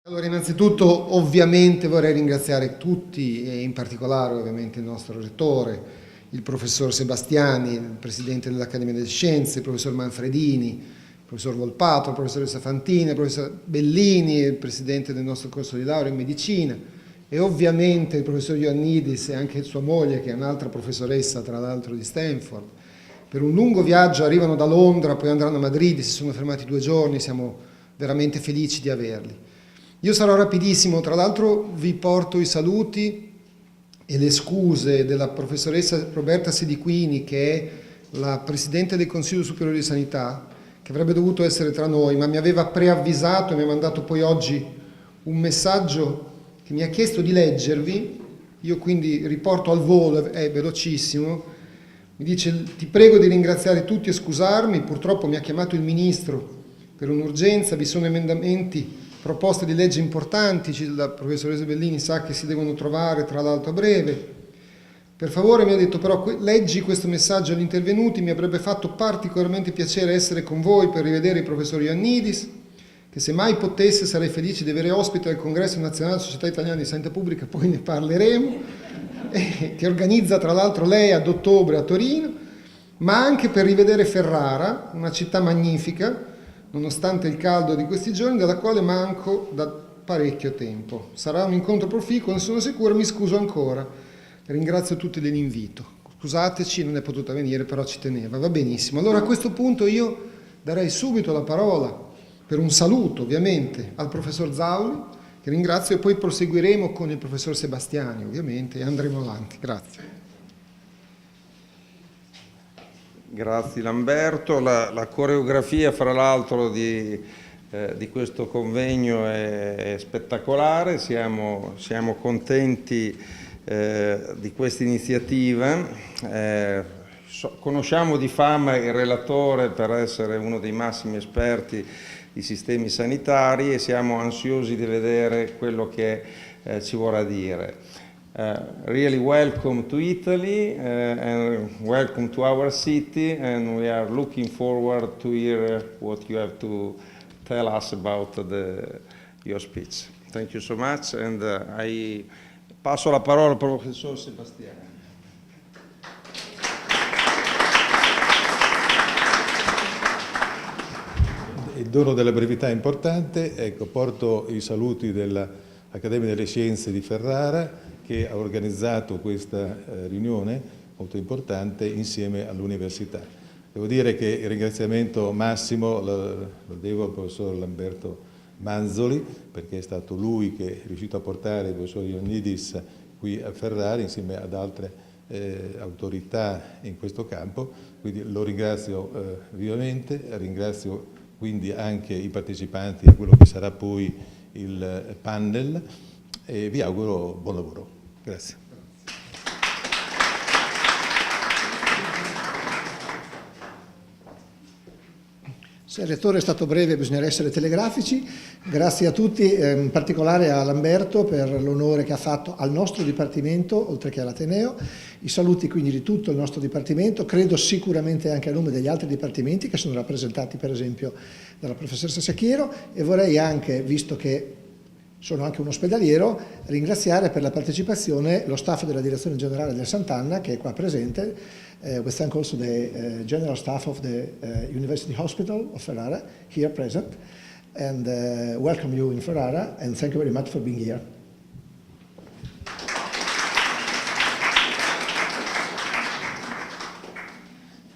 Allora, innanzitutto ovviamente vorrei ringraziare tutti e in particolare ovviamente il nostro rettore, il professor Sebastiani, il presidente dell'Accademia delle Scienze, il professor Manfredini, il professor Volpato, il professor Safantini, il professor Bellini, il presidente del nostro corso di laurea in medicina e ovviamente il professor Ioannidis e anche sua moglie, che è un'altra professoressa tra l'altro di Stanford. Per un lungo viaggio arrivano da Londra, poi andranno a Madrid, si sono fermati 2 giorni, siamo veramente felici di averli. Io sarò rapidissimo, tra l'altro vi porto i saluti e le scuse della professoressa Roberta Sediquini, che è la Presidente del Consiglio Superiore di Sanità, che avrebbe dovuto essere tra noi, ma mi aveva preavvisato e mi ha mandato poi oggi un messaggio che mi ha chiesto di leggervi, io quindi riporto al volo, è velocissimo, mi dice: ti prego di ringraziare tutti e scusarmi, purtroppo mi ha chiamato il Ministro per un'urgenza, vi sono emendamenti, proposte di legge importanti, la professoressa Bellini sa che si devono trovare tra l'altro a breve. Per favore, mi ha detto, però leggi questo messaggio agli intervenuti, mi avrebbe fatto particolarmente piacere essere con voi per rivedere il professor Ioannidis, che se mai potesse sarei felice di avere ospite al Congresso Nazionale della Società Italiana di Sanità Pubblica, poi ne parleremo, che organizza tra l'altro lei ad ottobre a Torino, ma anche per rivedere Ferrara, una città magnifica, nonostante il caldo di questi giorni, dalla quale manco da parecchio tempo. Sarà un incontro proficuo, ne sono sicuro, mi scuso ancora. Ringrazio tutti dell'invito. Scusateci, non è potuta venire, però ci teneva. Va benissimo. Allora a questo punto io darei subito la parola, per un saluto ovviamente, al professor Zauli, che ringrazio, e poi proseguiremo con il professor Sebastiani, ovviamente, e andremo avanti. Grazie. Grazie Lamberto, la coreografia fra l'altro di questo convegno è spettacolare, siamo contenti di questa iniziativa, conosciamo di fama il relatore per essere uno dei massimi esperti di sistemi sanitari e siamo ansiosi di vedere quello che ci vorrà dire. Really welcome to Italy and welcome to our city, and we are looking forward to hear what you have to tell us about your speech. Thank you so much, and I passo la parola al professor Sebastiani. Il dono della brevità è importante, ecco, porto i saluti dell'Accademia delle Scienze di Ferrara, che ha organizzato questa riunione molto importante insieme all'Università. Devo dire che il ringraziamento massimo lo devo al professor Lamberto Manzoli, perché è stato lui che è riuscito a portare il professor Ioannidis qui a Ferrara insieme ad altre autorità in questo campo, quindi lo ringrazio vivamente, ringrazio quindi anche i partecipanti a quello che sarà poi il panel e vi auguro buon lavoro. Grazie. Se il rettore è stato breve bisognerà essere telegrafici. Grazie a tutti, in particolare a Lamberto per l'onore che ha fatto al nostro Dipartimento, oltre che all'Ateneo. I saluti quindi di tutto il nostro Dipartimento, credo sicuramente anche a nome degli altri Dipartimenti che sono rappresentati per esempio dalla professoressa Secchiero, e vorrei anche, visto che sono anche un ospedaliero, ringraziare per la partecipazione lo staff della Direzione Generale del Sant'Anna che è qua presente. We thank also the general staff of the University Hospital of Ferrara here present, and welcome you in Ferrara, and thank you very much for being here.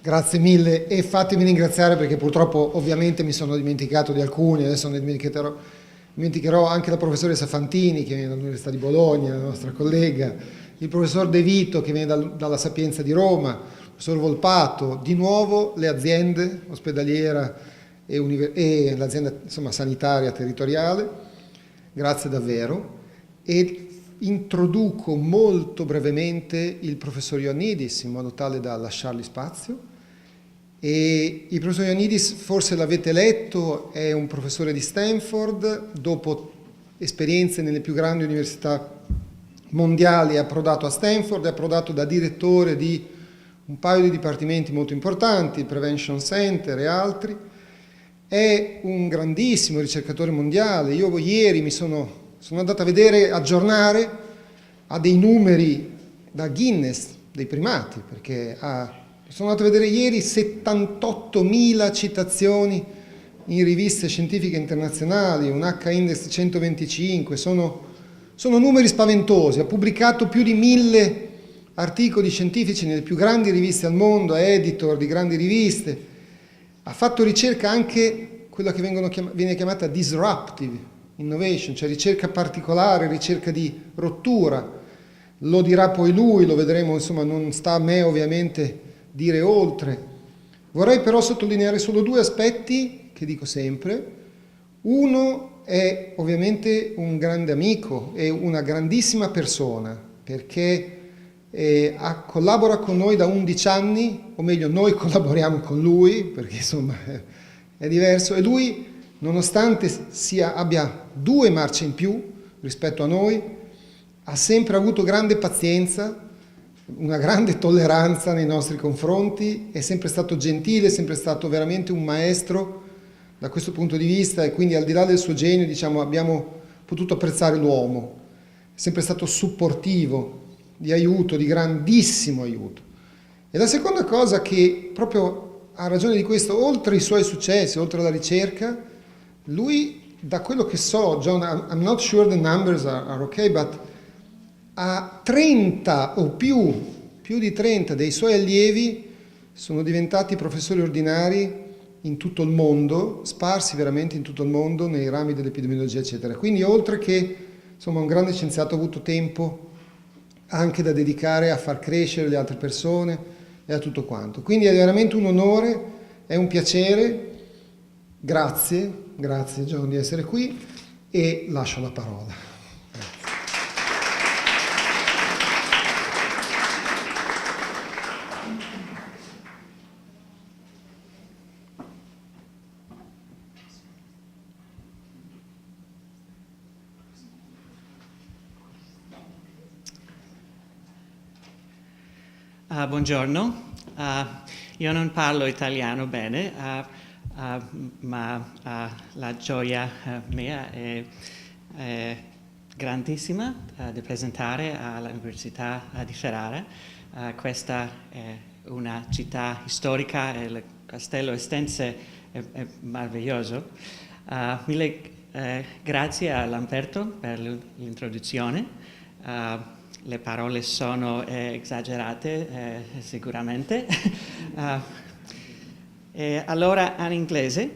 Grazie mille e fatemi ringraziare perché purtroppo ovviamente mi sono dimenticato di alcuni, adesso ne dimenticherò anche la professoressa Fantini che viene dall'Università di Bologna, la nostra collega, il professor De Vito che viene dalla Sapienza di Roma, il professor Volpato, di nuovo le aziende ospedaliera e l'azienda sanitaria territoriale, grazie davvero, e introduco molto brevemente il professor Ioannidis in modo tale da lasciargli spazio. E il professor Ioannidis, forse l'avete letto, è un professore di Stanford, dopo esperienze nelle più grandi università mondiali è approdato a Stanford, è approdato da direttore di un paio di dipartimenti molto importanti, il Prevention Center e altri. è un grandissimo ricercatore mondiale. Io ieri sono andato a vedere, aggiornare, ha dei numeri da Guinness, dei primati, perché sono andato a vedere ieri 78.000 citazioni in riviste scientifiche internazionali, un H-index 125, sono numeri spaventosi. Ha pubblicato più di 1000 articoli scientifici nelle più grandi riviste al mondo, è editor di grandi riviste, ha fatto ricerca anche quella che viene chiamata disruptive innovation, cioè ricerca particolare, ricerca di rottura. Lo dirà poi lui, lo vedremo, insomma non sta a me ovviamente dire oltre. Vorrei però sottolineare solo 2 aspetti che dico sempre. Uno è ovviamente un grande amico, è una grandissima persona, perché collabora con noi da 11 anni, o meglio noi collaboriamo con lui, perché insomma è diverso, e lui, nonostante abbia 2 marce in più rispetto a noi, ha sempre avuto grande pazienza, una grande tolleranza nei nostri confronti, è sempre stato gentile, è sempre stato veramente un maestro da questo punto di vista, e quindi al di là del suo genio, diciamo, abbiamo potuto apprezzare l'uomo. È sempre stato supportivo, di aiuto, di grandissimo aiuto. E la seconda cosa che proprio ha ragione di questo, oltre i suoi successi, oltre alla ricerca, lui, da quello che so, John, I'm not sure the numbers are okay, but a 30 o più di 30 dei suoi allievi sono diventati professori ordinari in tutto il mondo, sparsi veramente in tutto il mondo, nei rami dell'epidemiologia, eccetera. Quindi oltre che, insomma, un grande scienziato ha avuto tempo anche da dedicare a far crescere le altre persone e a tutto quanto. Quindi è veramente un onore, è un piacere. Grazie John di essere qui, e lascio la parola. Buongiorno, io non parlo italiano bene, ma la gioia mia è grandissima di presentare all'Università di Ferrara. Questa è una città storica e il Castello Estense è meraviglioso. Mille grazie a Lamberto per l'introduzione. Le parole sono esagerate, sicuramente. Allora, in inglese,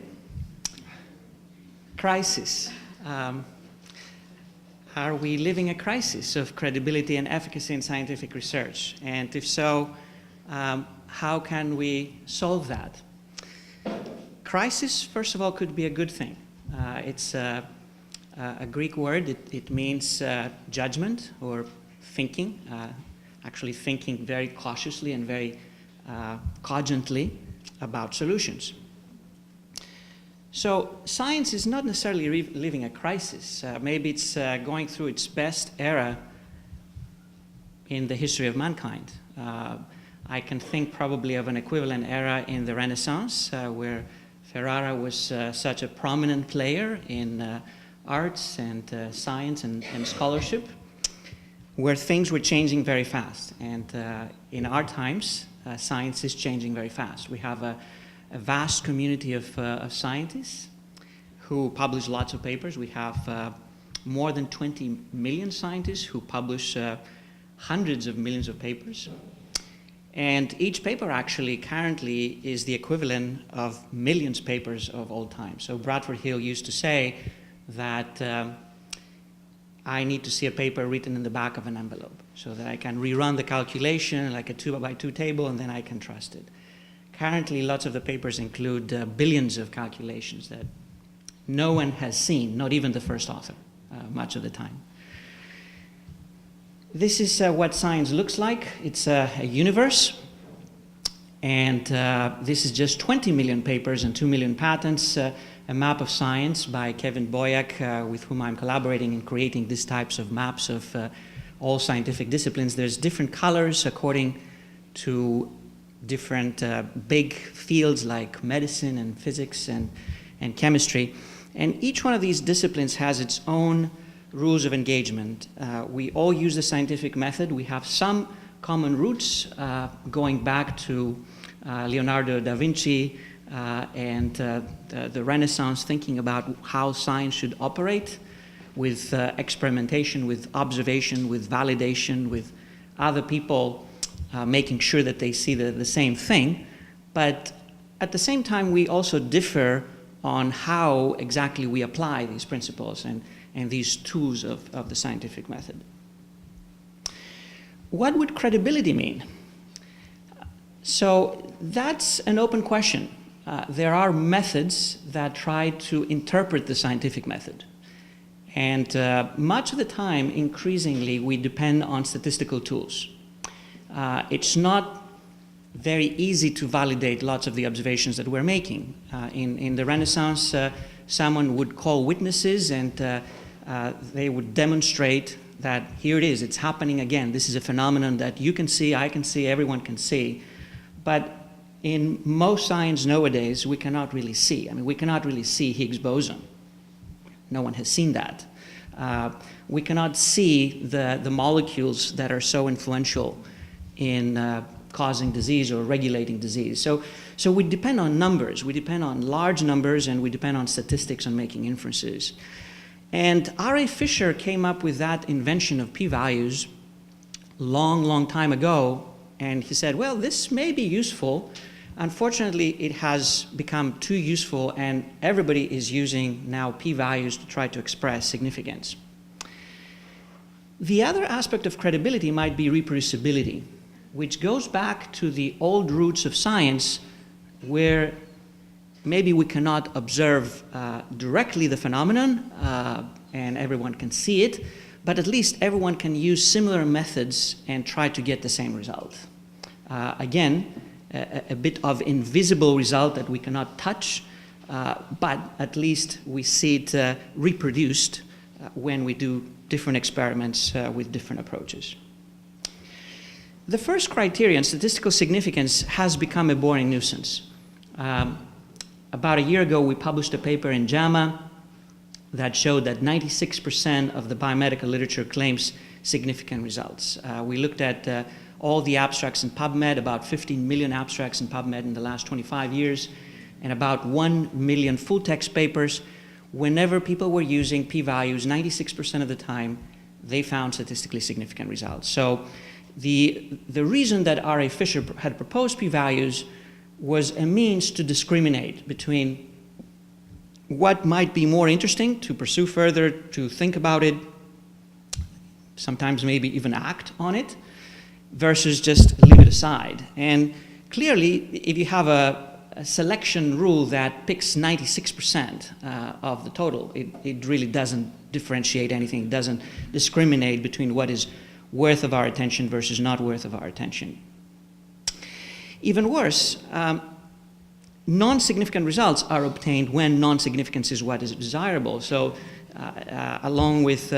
crisis. Are we living a crisis of credibility and efficacy in scientific research? And if so, how can we solve that? Crisis, first of all, could be a good thing. It's a Greek word. It means judgment or thinking, actually thinking very cautiously and very cogently about solutions. So science is not necessarily living a crisis. Maybe it's going through its best era in the history of mankind. I can think probably of an equivalent era in the Renaissance, where Ferrara was such a prominent player in arts and science and scholarship, where things were changing very fast. And in our times, science is changing very fast. We have a vast community of scientists who publish lots of papers. We have more than 20 million scientists who publish hundreds of millions of papers. And each paper actually currently is the equivalent of millions of papers of all time. So Bradford Hill used to say that I need to see a paper written in the back of an envelope so that I can rerun the calculation like a 2x2 table, and then I can trust it. Currently, lots of the papers include billions of calculations that no one has seen, not even the first author, much of the time. This is what science looks like. It's a universe, and this is just 20 million papers and 2 million patents, a map of science by Kevin Boyack, with whom I'm collaborating in creating these types of maps of all scientific disciplines. There's different colors according to different big fields like medicine and physics and and chemistry. And each one of these disciplines has its own rules of engagement. We all use the scientific method. We have some common roots going back to Leonardo da Vinci and the Renaissance, thinking about how science should operate with experimentation, with observation, with validation, with other people making sure that they see the same thing. But at the same time, we also differ on how exactly we apply these principles and these tools of the scientific method. What would credibility mean? So that's an open question. There are methods that try to interpret the scientific method. And much of the time, increasingly, we depend on statistical tools. It's not very easy to validate lots of the observations that we're making. In the Renaissance, someone would call witnesses and they would demonstrate that here it is, it's happening again. This is a phenomenon that you can see, I can see, everyone can see. But in most science nowadays, we cannot really see. I mean, we cannot really see Higgs boson. No one has seen that. We cannot see the molecules that are so influential in causing disease or regulating disease. So we depend on numbers. We depend on large numbers, and we depend on statistics on making inferences. And R.A. Fisher came up with that invention of p-values long time ago, and he said, well, this may be useful. Unfortunately, it has become too useful, and everybody is using now p-values to try to express significance. The other aspect of credibility might be reproducibility, which goes back to the old roots of science, where maybe we cannot observe directly the phenomenon and everyone can see it, but at least everyone can use similar methods and try to get the same result. Again, a bit of invisible result that we cannot touch, but at least we see it reproduced when we do different experiments with different approaches. The first criterion, statistical significance, has become a boring nuisance. About a year ago, we published a paper in JAMA that showed that 96% of the biomedical literature claims significant results. We looked at all the abstracts in PubMed, about 15 million abstracts in PubMed in the last 25 years, and about 1 million full-text papers. Whenever people were using p-values, 96% of the time, they found statistically significant results. So the reason that R.A. Fisher had proposed p-values was a means to discriminate between what might be more interesting to pursue further, to think about it, sometimes maybe even act on it, versus just leave it aside. And clearly, if you have a selection rule that picks 96% of the total, it really doesn't differentiate anything. It doesn't discriminate between what is worth of our attention versus not worth of our attention. Even worse, non-significant results are obtained when non-significance is what is desirable. So along with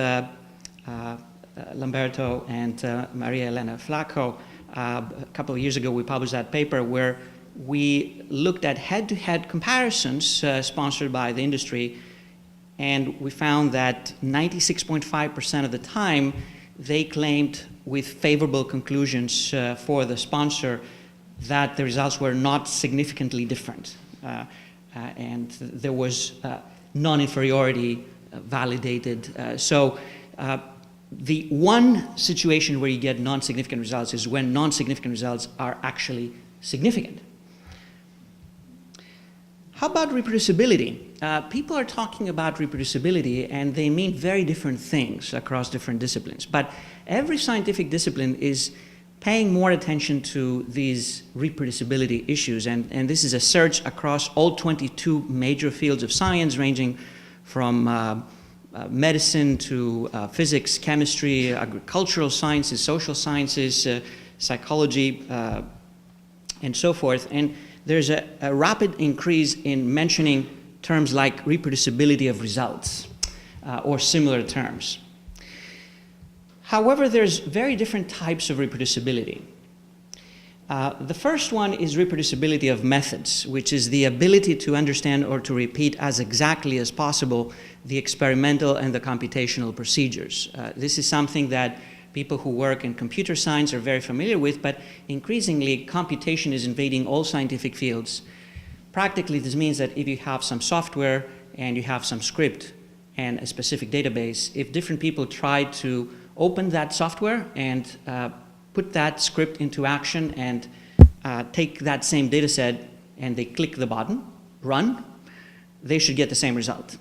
Lamberto and Maria Elena Flacco, a couple of years ago we published that paper where we looked at head-to-head comparisons sponsored by the industry, and we found that 96.5% of the time they claimed with favorable conclusions for the sponsor that the results were not significantly different, and there was non-inferiority validated. So the one situation where you get non-significant results is when non-significant results are actually significant. How about reproducibility? People are talking about reproducibility, and they mean very different things across different disciplines. But every scientific discipline is paying more attention to these reproducibility issues, and this is a search across all 22 major fields of science, ranging from medicine to physics, chemistry, agricultural sciences, social sciences, psychology, and so forth. And there's a rapid increase in mentioning terms like reproducibility of results or similar terms. However, there's very different types of reproducibility. The first one is reproducibility of methods, which is the ability to understand or to repeat as exactly as possible the experimental and the computational procedures. This is something that people who work in computer science are very familiar with, but increasingly computation is invading all scientific fields. Practically, this means that if you have some software and you have some script and a specific database, if different people try to open that software and put that script into action and take that same data set and they click the button, run, they should get the same result.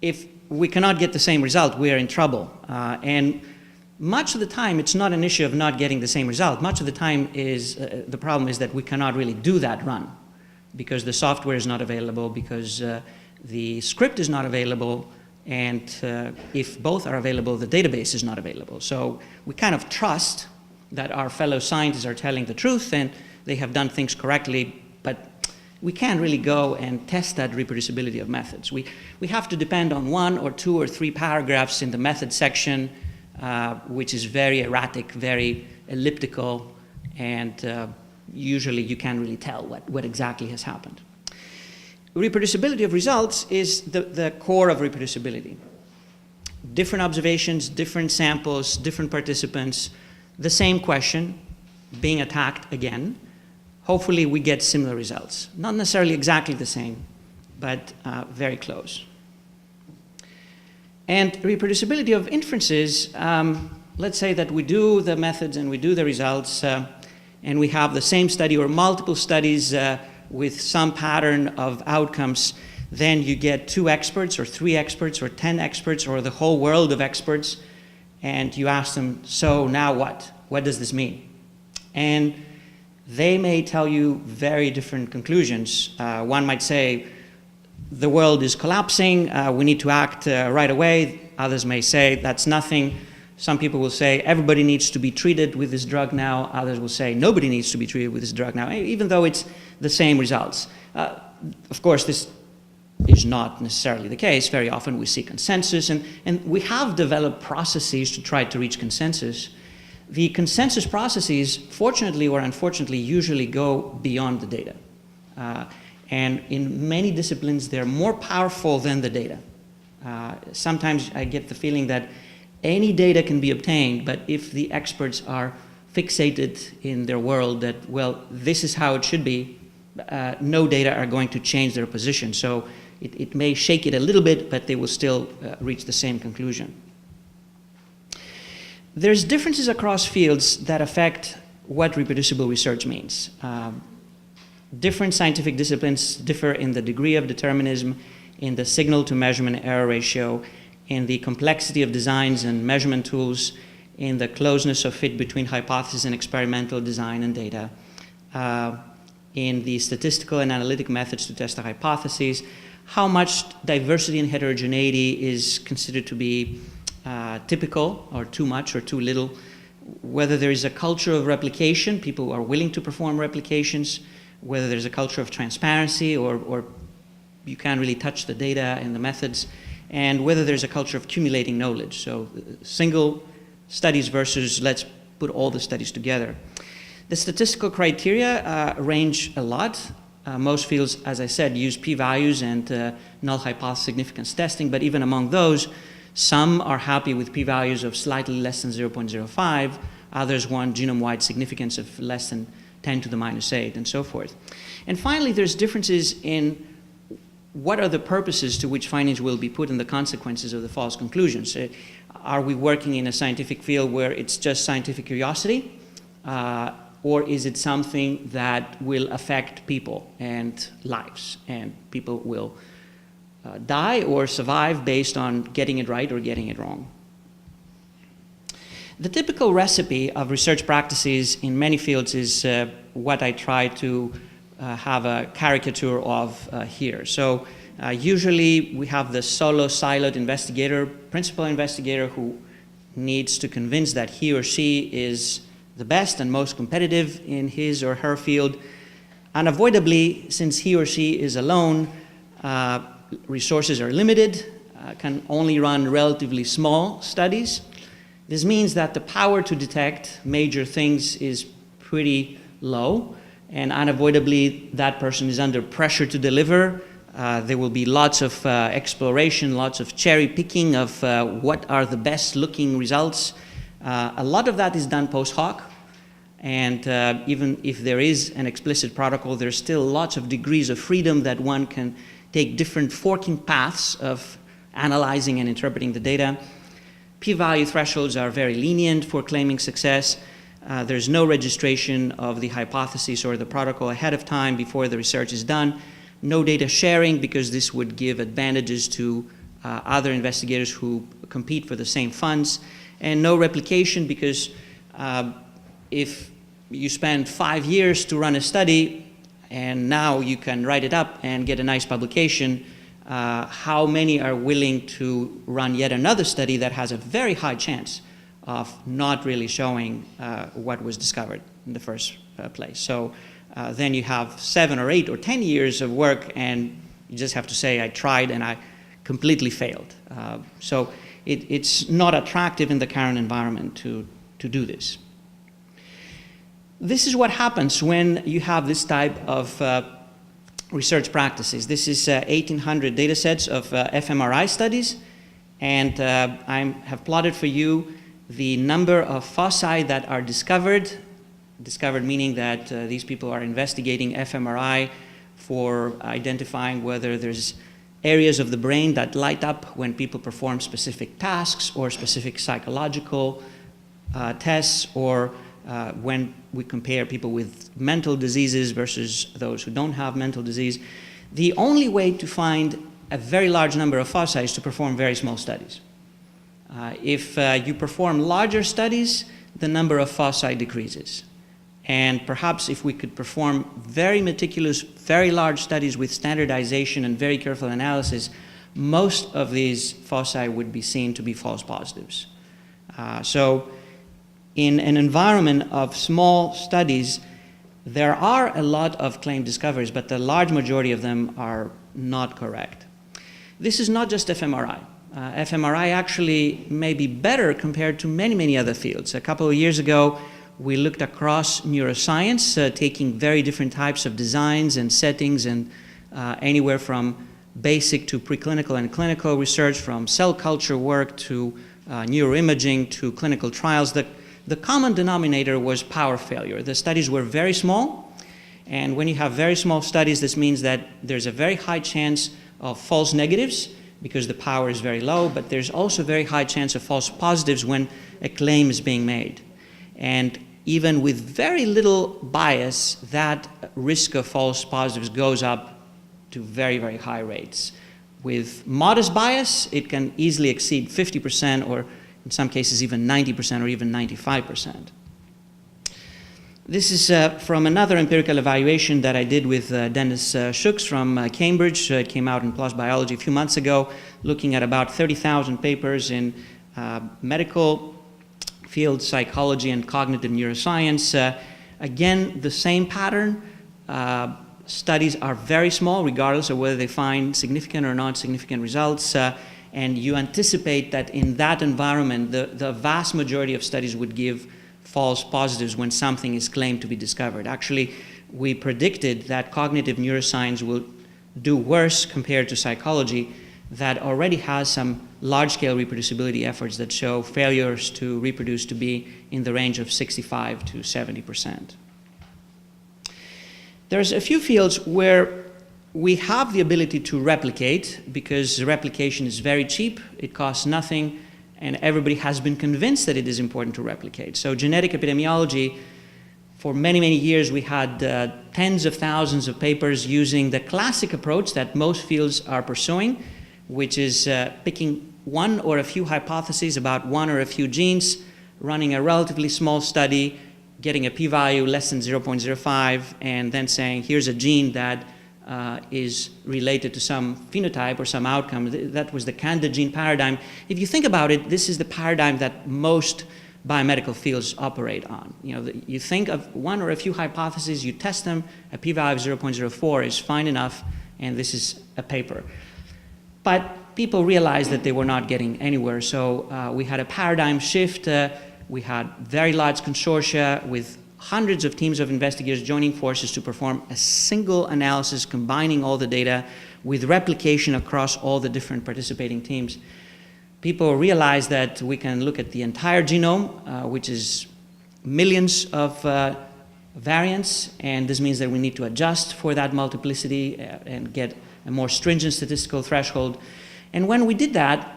If we cannot get the same result, we are in trouble. And much of the time, it's not an issue of not getting the same result. Much of the time is the problem is that we cannot really do that run because the software is not available, because the script is not available, and if both are available, the database is not available. So we kind of trust that our fellow scientists are telling the truth and they have done things correctly, but we can't really go and test that reproducibility of methods. We have to depend on 1 or 2 or 3 paragraphs in the method section, which is very erratic, very elliptical, and usually you can't really tell what exactly has happened. Reproducibility of results is the core of reproducibility. Different observations, different samples, different participants, the same question being attacked again. Hopefully we get similar results. Not necessarily exactly the same, but very close. And reproducibility of inferences, let's say that we do the methods and we do the results, and we have the same study or multiple studies with some pattern of outcomes. Then you get 2 experts or 3 experts or 10 experts or the whole world of experts, and you ask them, so now what? What does this mean? And they may tell you very different conclusions. One might say, the world is collapsing, we need to act right away. Others may say, that's nothing. Some people will say, everybody needs to be treated with this drug now. Others will say, nobody needs to be treated with this drug now, even though it's the same results. Of course, this is not necessarily the case. Very often we see consensus, and we have developed processes to try to reach consensus. The consensus processes, fortunately or unfortunately, usually go beyond the data. And in many disciplines, they're more powerful than the data. Sometimes I get the feeling that any data can be obtained, but if the experts are fixated in their world that, well, this is how it should be, no data are going to change their position. So it may shake it a little bit, but they will still reach the same conclusion. There's differences across fields that affect what reproducible research means. Different scientific disciplines differ in the degree of determinism, in the signal to measurement error ratio, in the complexity of designs and measurement tools, in the closeness of fit between hypothesis and experimental design and data, in the statistical and analytic methods to test the hypotheses, how much diversity and heterogeneity is considered to be typical, or too much or too little, whether there is a culture of replication, people are willing to perform replications, whether there's a culture of transparency or you can't really touch the data and the methods, and whether there's a culture of accumulating knowledge. So single studies versus let's put all the studies together. The statistical criteria range a lot. Most fields, as I said, use p-values and null hypothesis significance testing, but even among those, some are happy with p-values of slightly less than 0.05, others want genome-wide significance of less than 10 to the minus 8, and so forth. And finally, there's differences in what are the purposes to which findings will be put and the consequences of the false conclusions. Are we working in a scientific field where it's just scientific curiosity? Or is it something that will affect people and lives, and people will die or survive based on getting it right or getting it wrong? The typical recipe of research practices in many fields is what I try to have a caricature of here. So usually we have the solo siloed investigator, principal investigator, who needs to convince that he or she is the best and most competitive in his or her field. Unavoidably, since he or she is alone, resources are limited, can only run relatively small studies. This means that the power to detect major things is pretty low, and unavoidably that person is under pressure to deliver. There will be lots of exploration, lots of cherry picking of what are the best looking results. A lot of that is done post hoc, and even if there is an explicit protocol, there's still lots of degrees of freedom that one can take different forking paths of analyzing and interpreting the data. P-value thresholds are very lenient for claiming success. There's no registration of the hypothesis or the protocol ahead of time before the research is done. No data sharing, because this would give advantages to other investigators who compete for the same funds. And no replication, because if you spend 5 years to run a study and now you can write it up and get a nice publication, how many are willing to run yet another study that has a very high chance of not really showing what was discovered in the first place? So then you have 7 or 8 or 10 years of work, and you just have to say, I tried and I completely failed. So it's not attractive in the current environment to do this. This is what happens when you have this type of research practices. This is 1,800 data sets of fMRI studies, and I have plotted for you the number of foci that are discovered meaning that these people are investigating fMRI for identifying whether there's areas of the brain that light up when people perform specific tasks or specific psychological tests, or when we compare people with mental diseases versus those who don't have mental disease. The only way to find a very large number of foci is to perform very small studies. If you perform larger studies, the number of foci decreases. And perhaps if we could perform very meticulous, very large studies with standardization and very careful analysis, most of these foci would be seen to be false positives. So in an environment of small studies, there are a lot of claimed discoveries, but the large majority of them are not correct. This is not just fMRI. fMRI actually may be better compared to many, many other fields. A couple of years ago, we looked across neuroscience, taking very different types of designs and settings, and anywhere from basic to preclinical and clinical research, from cell culture work to neuroimaging to clinical trials. The common denominator was power failure. The studies were very small, and when you have very small studies, this means that there's a very high chance of false negatives because the power is very low, but there's also a very high chance of false positives when a claim is being made. And even with very little bias, that risk of false positives goes up to very, very high rates. With modest bias, it can easily exceed 50%, or in some cases even 90% or even 95%. This is from another empirical evaluation that I did with Dennis Shooks from Cambridge. It came out in PLOS Biology a few months ago, looking at about 30,000 papers in medical field, psychology, and cognitive neuroscience. Again, the same pattern. Studies are very small, regardless of whether they find significant or non-significant results. And you anticipate that in that environment, the vast majority of studies would give false positives when something is claimed to be discovered. Actually, we predicted that cognitive neuroscience will do worse compared to psychology, that already has some large-scale reproducibility efforts that show failures to reproduce to be in the range of 65 to 70%. There's a few fields where we have the ability to replicate because replication is very cheap, it costs nothing, and everybody has been convinced that it is important to replicate. So genetic epidemiology, for many, many years we had tens of thousands of papers using the classic approach that most fields are pursuing, which is picking one or a few hypotheses about one or a few genes, running a relatively small study, getting a p-value less than 0.05, and then saying, here's a gene that is related to some phenotype or some outcome. That was the candidate gene paradigm. If you think about it, this is the paradigm that most biomedical fields operate on. You think of one or a few hypotheses, you test them, a p-value of 0.04 is fine enough, and this is a paper. But people realized that they were not getting anywhere, so we had a paradigm shift. We had very large consortia with hundreds of teams of investigators joining forces to perform a single analysis, combining all the data with replication across all the different participating teams. People realize that we can look at the entire genome, which is millions of variants, and this means that we need to adjust for that multiplicity and get a more stringent statistical threshold. And when we did that,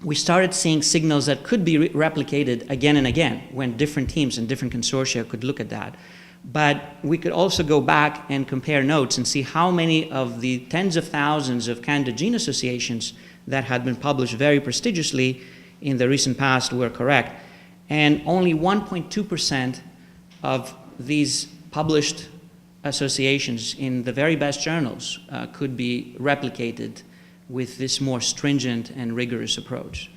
we started seeing signals that could be replicated again and again when different teams and different consortia could look at that. But we could also go back and compare notes and see how many of the tens of thousands of candidate gene associations that had been published very prestigiously in the recent past were correct. And only 1.2% of these published associations in the very best journals could be replicated with this more stringent and rigorous approach.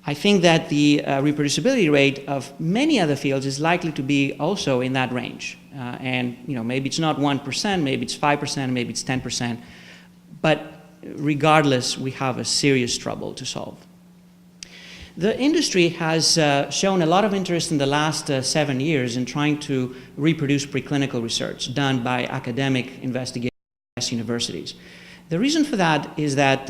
I think that the reproducibility rate of many other fields is likely to be also in that range. And maybe it's not 1%, maybe it's 5%, maybe it's 10%. But regardless, we have a serious trouble to solve. The industry has shown a lot of interest in the last 7 years in trying to reproduce preclinical research done by academic investigators at universities. The reason for that is that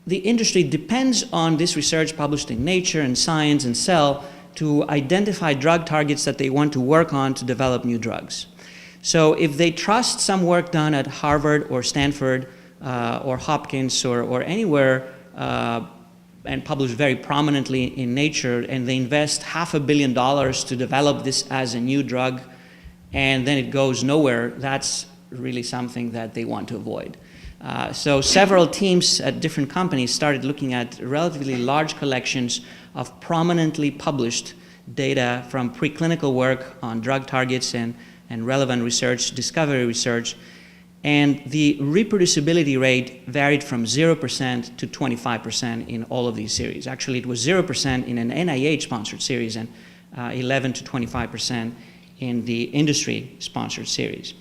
the industry depends on this research published in Nature and Science and Cell to identify drug targets that they want to work on to develop new drugs. So if they trust some work done at Harvard or Stanford or Hopkins or anywhere and published very prominently in Nature, and they invest $500 million to develop this as a new drug, and then it goes nowhere, that's really something that they want to avoid. So several teams at different companies started looking at relatively large collections of prominently published data from preclinical work on drug targets and relevant research, discovery research, and the reproducibility rate varied from 0% to 25% in all of these series. Actually, it was 0% in an NIH-sponsored series and 11 to 25% in the industry-sponsored series.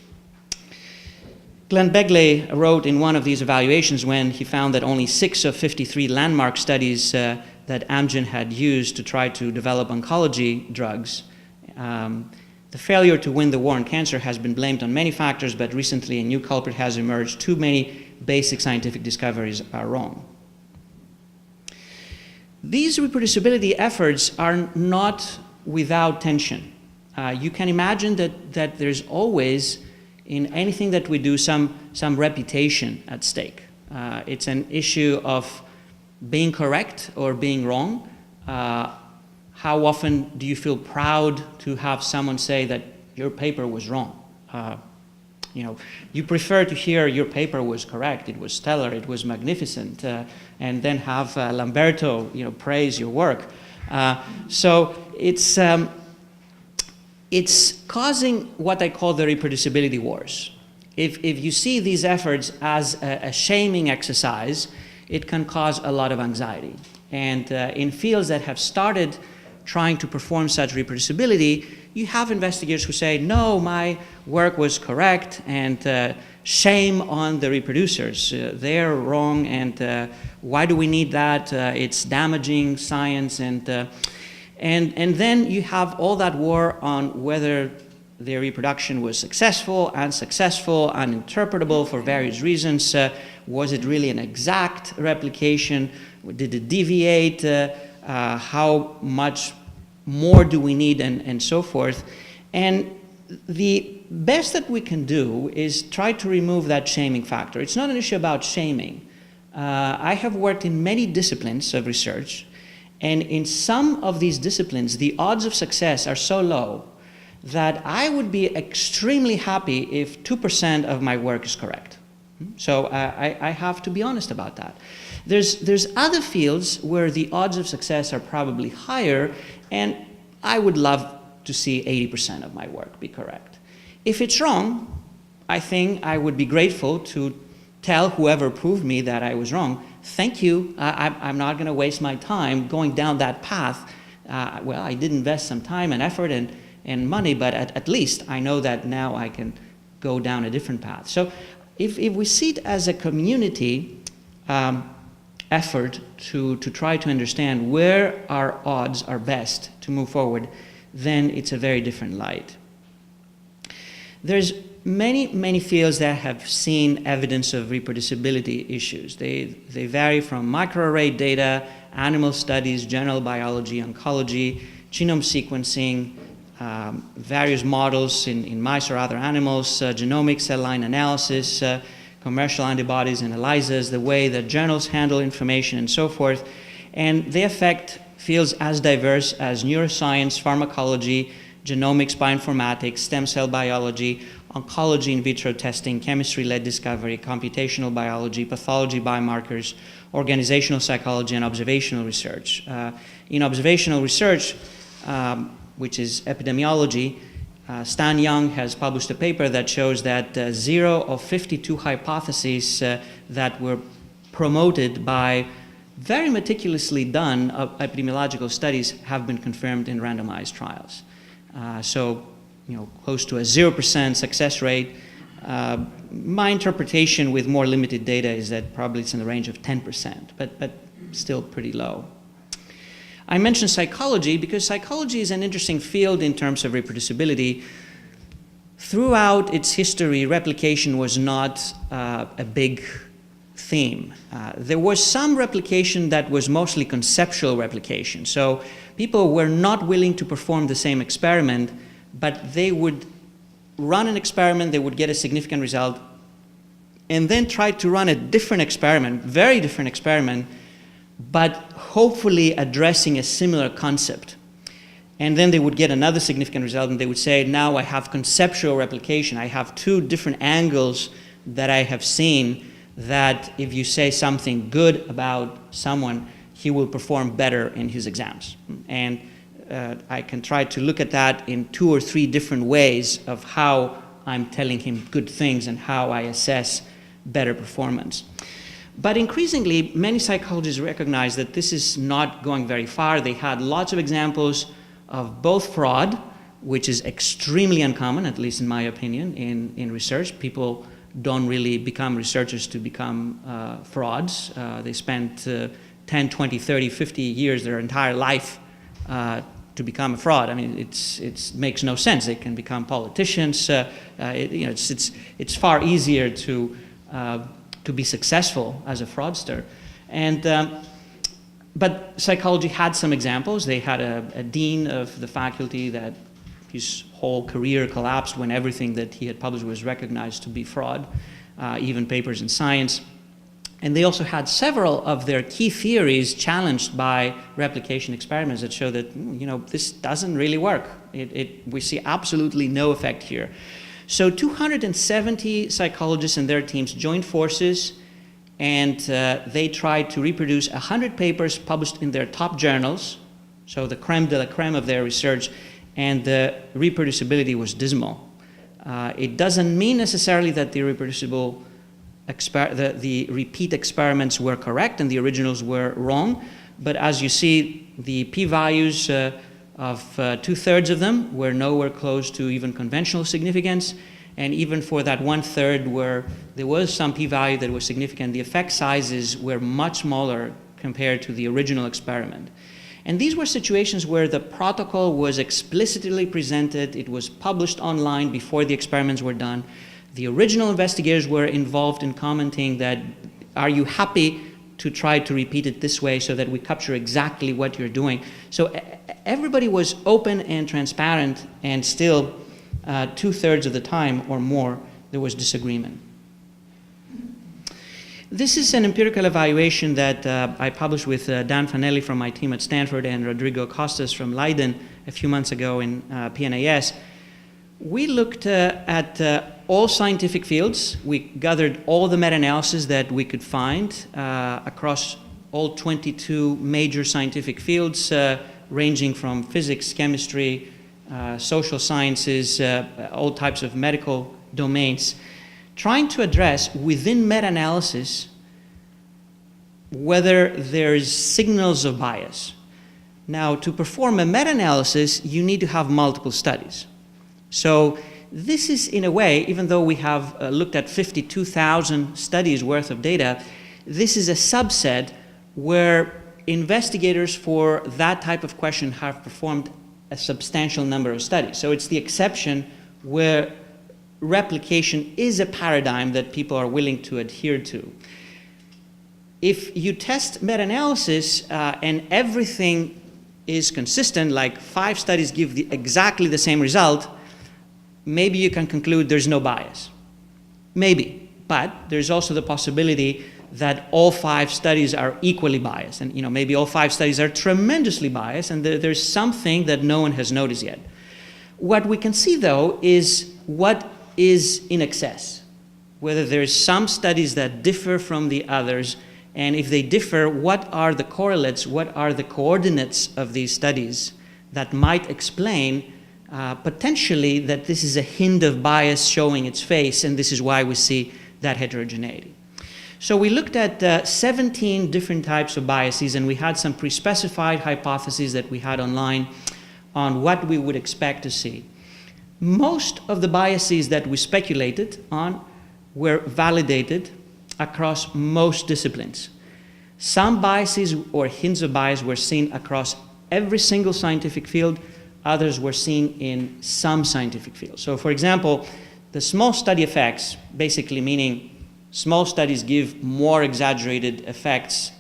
Glenn Begley wrote in one of these evaluations when he found that only 6 of 53 landmark studies that Amgen had used to try to develop oncology drugs, the failure to win the war on cancer has been blamed on many factors, but recently a new culprit has emerged. Too many basic scientific discoveries are wrong. These reproducibility efforts are not without tension. You can imagine that there's always, in anything that we do, some reputation at stake. It's an issue of being correct or being wrong. How often do you feel proud to have someone say that your paper was wrong? You prefer to hear your paper was correct, it was stellar, it was magnificent, and then have Lamberto, praise your work. So it's causing what I call the reproducibility wars. If you see these efforts as a shaming exercise, it can cause a lot of anxiety. And in fields that have started trying to perform such reproducibility, you have investigators who say, no, my work was correct, and shame on the reproducers. They're wrong, and why do we need that? It's damaging science, and then you have all that war on whether their reproduction was successful, unsuccessful, uninterpretable for various reasons. Was it really an exact replication? Did it deviate? How much more do we need, and so forth. And the best that we can do is try to remove that shaming factor. It's not an issue about shaming. I have worked in many disciplines of research, and in some of these disciplines, the odds of success are so low that I would be extremely happy if 2% of my work is correct. So I have to be honest about that. There's other fields where the odds of success are probably higher, and I would love to see 80% of my work be correct. If it's wrong, I think I would be grateful to tell whoever proved me that I was wrong, thank you, I'm not going to waste my time going down that path. Well, I did invest some time and effort and money, but at least I know that now I can go down a different path. So if we see it as a community effort to try to understand where our odds are best to move forward, then it's a very different light. There's many fields that have seen evidence of reproducibility issues. They vary from microarray data, animal studies, general biology, oncology, genome sequencing, various models in mice or other animals, genomic cell line analysis, commercial antibodies and ELISAs, the way that journals handle information and so forth. And they affect fields as diverse as neuroscience, pharmacology, genomics, bioinformatics, stem cell biology, oncology in vitro testing, chemistry-led discovery, computational biology, pathology biomarkers, organizational psychology, and observational research. In observational research, which is epidemiology, Stan Young has published a paper that shows that 0 of 52 hypotheses that were promoted by very meticulously done epidemiological studies have been confirmed in randomized trials. So, close to a 0% success rate. My interpretation with more limited data is that probably it's in the range of 10%, but still pretty low. I mentioned psychology because psychology is an interesting field in terms of reproducibility. Throughout its history, replication was not a big theme. There was some replication that was mostly conceptual replication. So people were not willing to perform the same experiment, but they would run an experiment, they would get a significant result, and then try to run a different experiment, very different experiment, but hopefully addressing a similar concept. And then they would get another significant result, and they would say, now I have conceptual replication. I have two different angles that I have seen that if you say something good about someone, he will perform better in his exams. And I can try to look at that in 2 or 3 different ways of how I'm telling him good things and how I assess better performance. But increasingly, many psychologists recognize that this is not going very far. They had lots of examples of both fraud, which is extremely uncommon, at least in my opinion, in research. People don't really become researchers to become frauds. They spend 10, 20, 30, 50 years, their entire life, to become a fraud. I mean, it makes no sense. They can become politicians. It's far easier to be successful as a fraudster. But psychology had some examples. They had a dean of the faculty that his whole career collapsed when everything that he had published was recognized to be fraud, even papers in Science. And they also had several of their key theories challenged by replication experiments that show that, this doesn't really work. We see absolutely no effect here. So 270 psychologists and their teams joined forces, and they tried to reproduce 100 papers published in their top journals, so the creme de la creme of their research, and the reproducibility was dismal. It doesn't mean necessarily that the the repeat experiments were correct and the originals were wrong, but as you see, the p-values of 2/3 of them were nowhere close to even conventional significance, and even for that 1/3 where there was some p-value that was significant, the effect sizes were much smaller compared to the original experiment. And these were situations where the protocol was explicitly presented, it was published online before the experiments were done. The original investigators were involved in commenting that, are you happy to try to repeat it this way so that we capture exactly what you're doing? So everybody was open and transparent, and still 2/3 of the time or more there was disagreement. This is an empirical evaluation that I published with Dan Fanelli from my team at Stanford and Rodrigo Costas from Leiden a few months ago in PNAS. We looked at all scientific fields. We gathered all the meta-analysis that we could find across all 22 major scientific fields, ranging from physics, chemistry, social sciences, all types of medical domains, trying to address within meta-analysis whether there's signals of bias. Now, to perform a meta-analysis, you need to have multiple studies. So this is, in a way, even though we have looked at 52,000 studies worth of data, this is a subset where investigators for that type of question have performed a substantial number of studies. So it's the exception where replication is a paradigm that people are willing to adhere to. If you test meta-analysis and everything is consistent, like 5 studies give exactly the same result, maybe you can conclude there's no bias. Maybe, but there's also the possibility that all 5 studies are equally biased, and maybe all 5 studies are tremendously biased, and there's something that no one has noticed yet. What we can see, though, is what is in excess, whether there's some studies that differ from the others, and if they differ, what are the correlates, what are the coordinates of these studies that might explain potentially that this is a hint of bias showing its face, and this is why we see that heterogeneity. So we looked at 17 different types of biases, and we had some pre-specified hypotheses that we had online on what we would expect to see. Most of the biases that we speculated on were validated across most disciplines. Some biases or hints of bias were seen across every single scientific field, others were seen in some scientific fields. So for example, the small study effects, basically meaning small studies give more exaggerated effects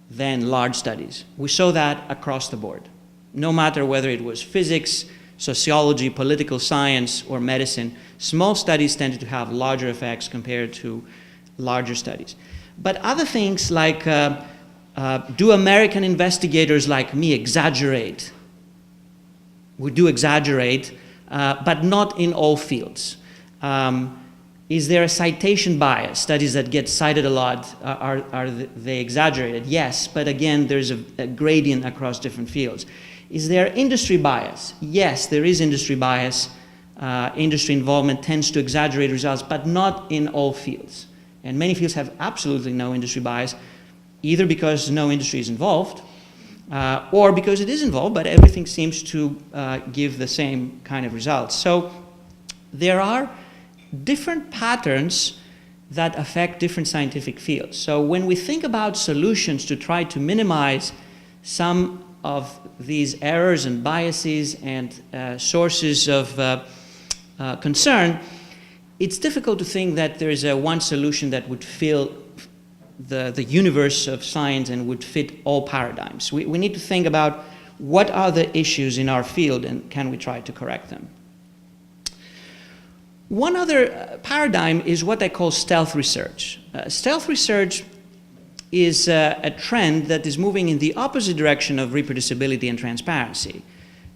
than large studies. We saw that across the board. No matter whether it was physics, sociology, political science, or medicine, small studies tended to have larger effects compared to larger studies. But other things like, do American investigators like me exaggerate? We do exaggerate, but not in all fields. Is there a citation bias? Studies that get cited a lot, are they exaggerated? Yes, but again, there's a gradient across different fields. Is there industry bias? Yes, there is industry bias. Industry involvement tends to exaggerate results, but not in all fields. And many fields have absolutely no industry bias, either because no industry is involved, or because it is involved, but everything seems to give the same kind of results. So there are different patterns that affect different scientific fields. So when we think about solutions to try to minimize some of these errors and biases and sources of concern, it's difficult to think that there is one solution that would fill the universe of science and would fit all paradigms. We need to think about what are the issues in our field and can we try to correct them. One other paradigm is what I call stealth research. Stealth research is a trend that is moving in the opposite direction of reproducibility and transparency.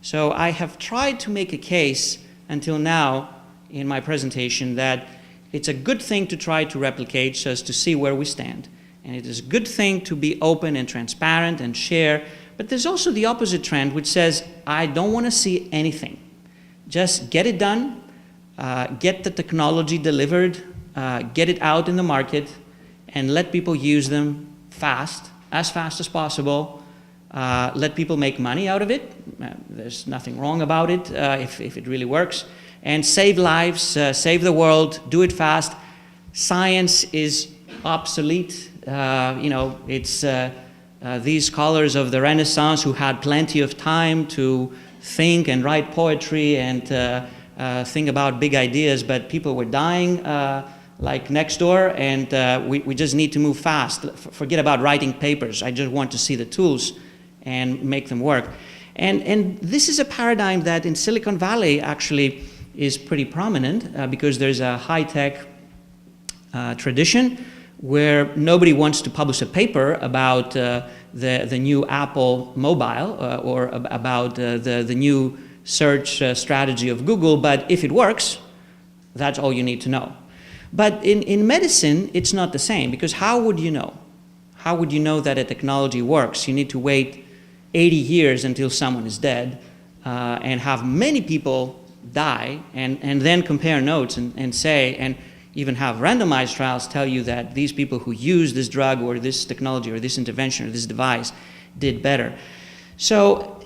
So I have tried to make a case until now in my presentation that it's a good thing to try to replicate so as to see where we stand. And it is a good thing to be open and transparent and share. But there's also the opposite trend which says, I don't want to see anything. Just get it done, get the technology delivered, get it out in the market, and let people use them fast as possible. Let people make money out of it. There's nothing wrong about it if it really works. And save lives, save the world, do it fast. Science is obsolete. It's these scholars of the Renaissance who had plenty of time to think and write poetry and think about big ideas, but people were dying like next door, and we just need to move fast. Forget about writing papers. I just want to see the tools and make them work. And this is a paradigm that in Silicon Valley actually is pretty prominent because there's a high-tech tradition where nobody wants to publish a paper about the new Apple mobile or about the new search strategy of Google, but if it works, that's all you need to know. But in medicine, it's not the same, because how would you know? How would you know that a technology works? You need to wait 80 years until someone is dead and have many people die and then compare notes and say, and even have randomized trials tell you that these people who use this drug or this technology or this intervention or this device did better. So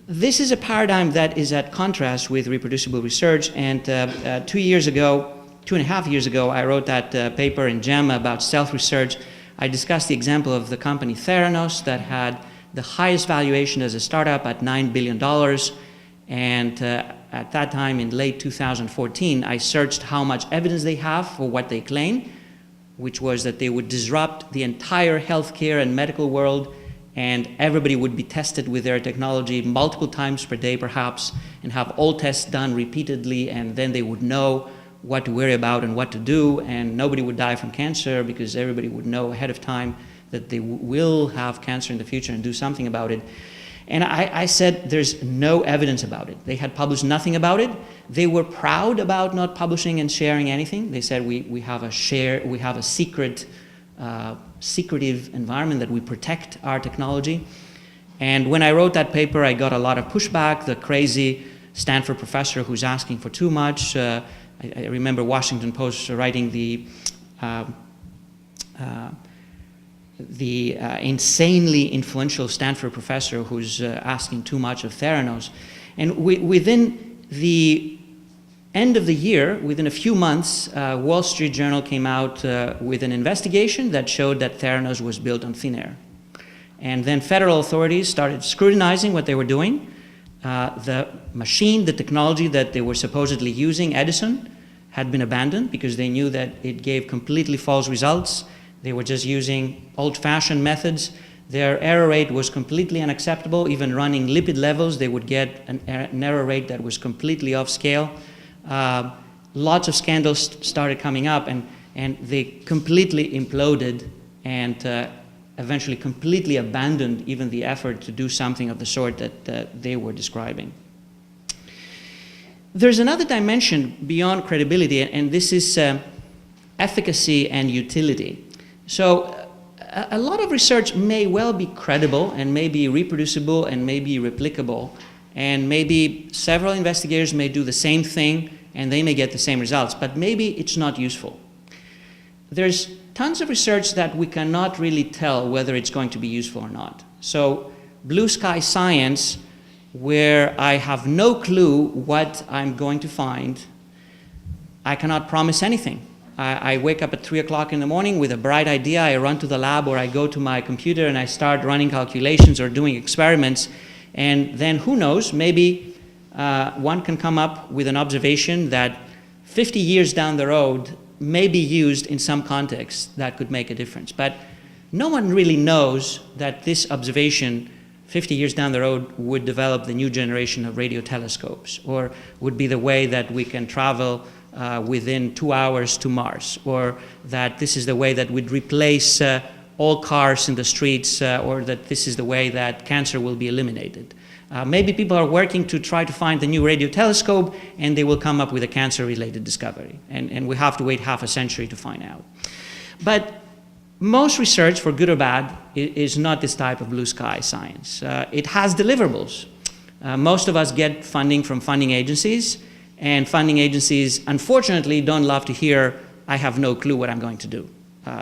this is a paradigm that is at contrast with reproducible research, and 2.5 years ago, I wrote that paper in JAMA about stealth research. I discussed the example of the company Theranos that had the highest valuation as a startup at $9 billion. And at that time, in late 2014, I searched how much evidence they have for what they claim, which was that they would disrupt the entire healthcare and medical world, and everybody would be tested with their technology multiple times per day, perhaps, and have all tests done repeatedly, and then they would know what to worry about and what to do, and nobody would die from cancer because everybody would know ahead of time that they will have cancer in the future and do something about it. And I said there's no evidence about it. They had published nothing about it. They were proud about not publishing and sharing anything. They said we have a secretive environment that we protect our technology. And when I wrote that paper, I got a lot of pushback. The crazy Stanford professor who's asking for too much. I remember Washington Post writing the insanely influential Stanford professor who's asking too much of Theranos. And within the end of the year, within a few months, Wall Street Journal came out with an investigation that showed that Theranos was built on thin air. And then federal authorities started scrutinizing what they were doing. The machine, the technology that they were supposedly using, Edison, had been abandoned because they knew that it gave completely false results. They were just using old-fashioned methods. Their error rate was completely unacceptable. Even running lipid levels, they would get an error rate that was completely off scale. Lots of scandals started coming up, and they completely imploded and eventually completely abandoned even the effort to do something of the sort that they were describing. There's another dimension beyond credibility, and this is efficacy and utility. So a lot of research may well be credible and may be reproducible and may be replicable, and maybe several investigators may do the same thing and they may get the same results, but maybe it's not useful. There's tons of research that we cannot really tell whether it's going to be useful or not. So blue sky science, where I have no clue what I'm going to find, I cannot promise anything. I wake up at 3 o'clock in the morning with a bright idea, I run to the lab or I go to my computer and I start running calculations or doing experiments, and then who knows, maybe one can come up with an observation that 50 years down the road may be used in some context that could make a difference. But no one really knows that this observation 50 years down the road would develop the new generation of radio telescopes, or would be the way that we can travel within 2 hours to Mars, or that this is the way that would replace all cars in the streets, or that this is the way that cancer will be eliminated. Maybe people are working to try to find the new radio telescope and they will come up with a cancer-related discovery, and we have to wait half a century to find out. But most research, for good or bad, is not this type of blue sky science. It has deliverables. Most of us get funding from funding agencies, and funding agencies, unfortunately, don't love to hear, I have no clue what I'm going to do.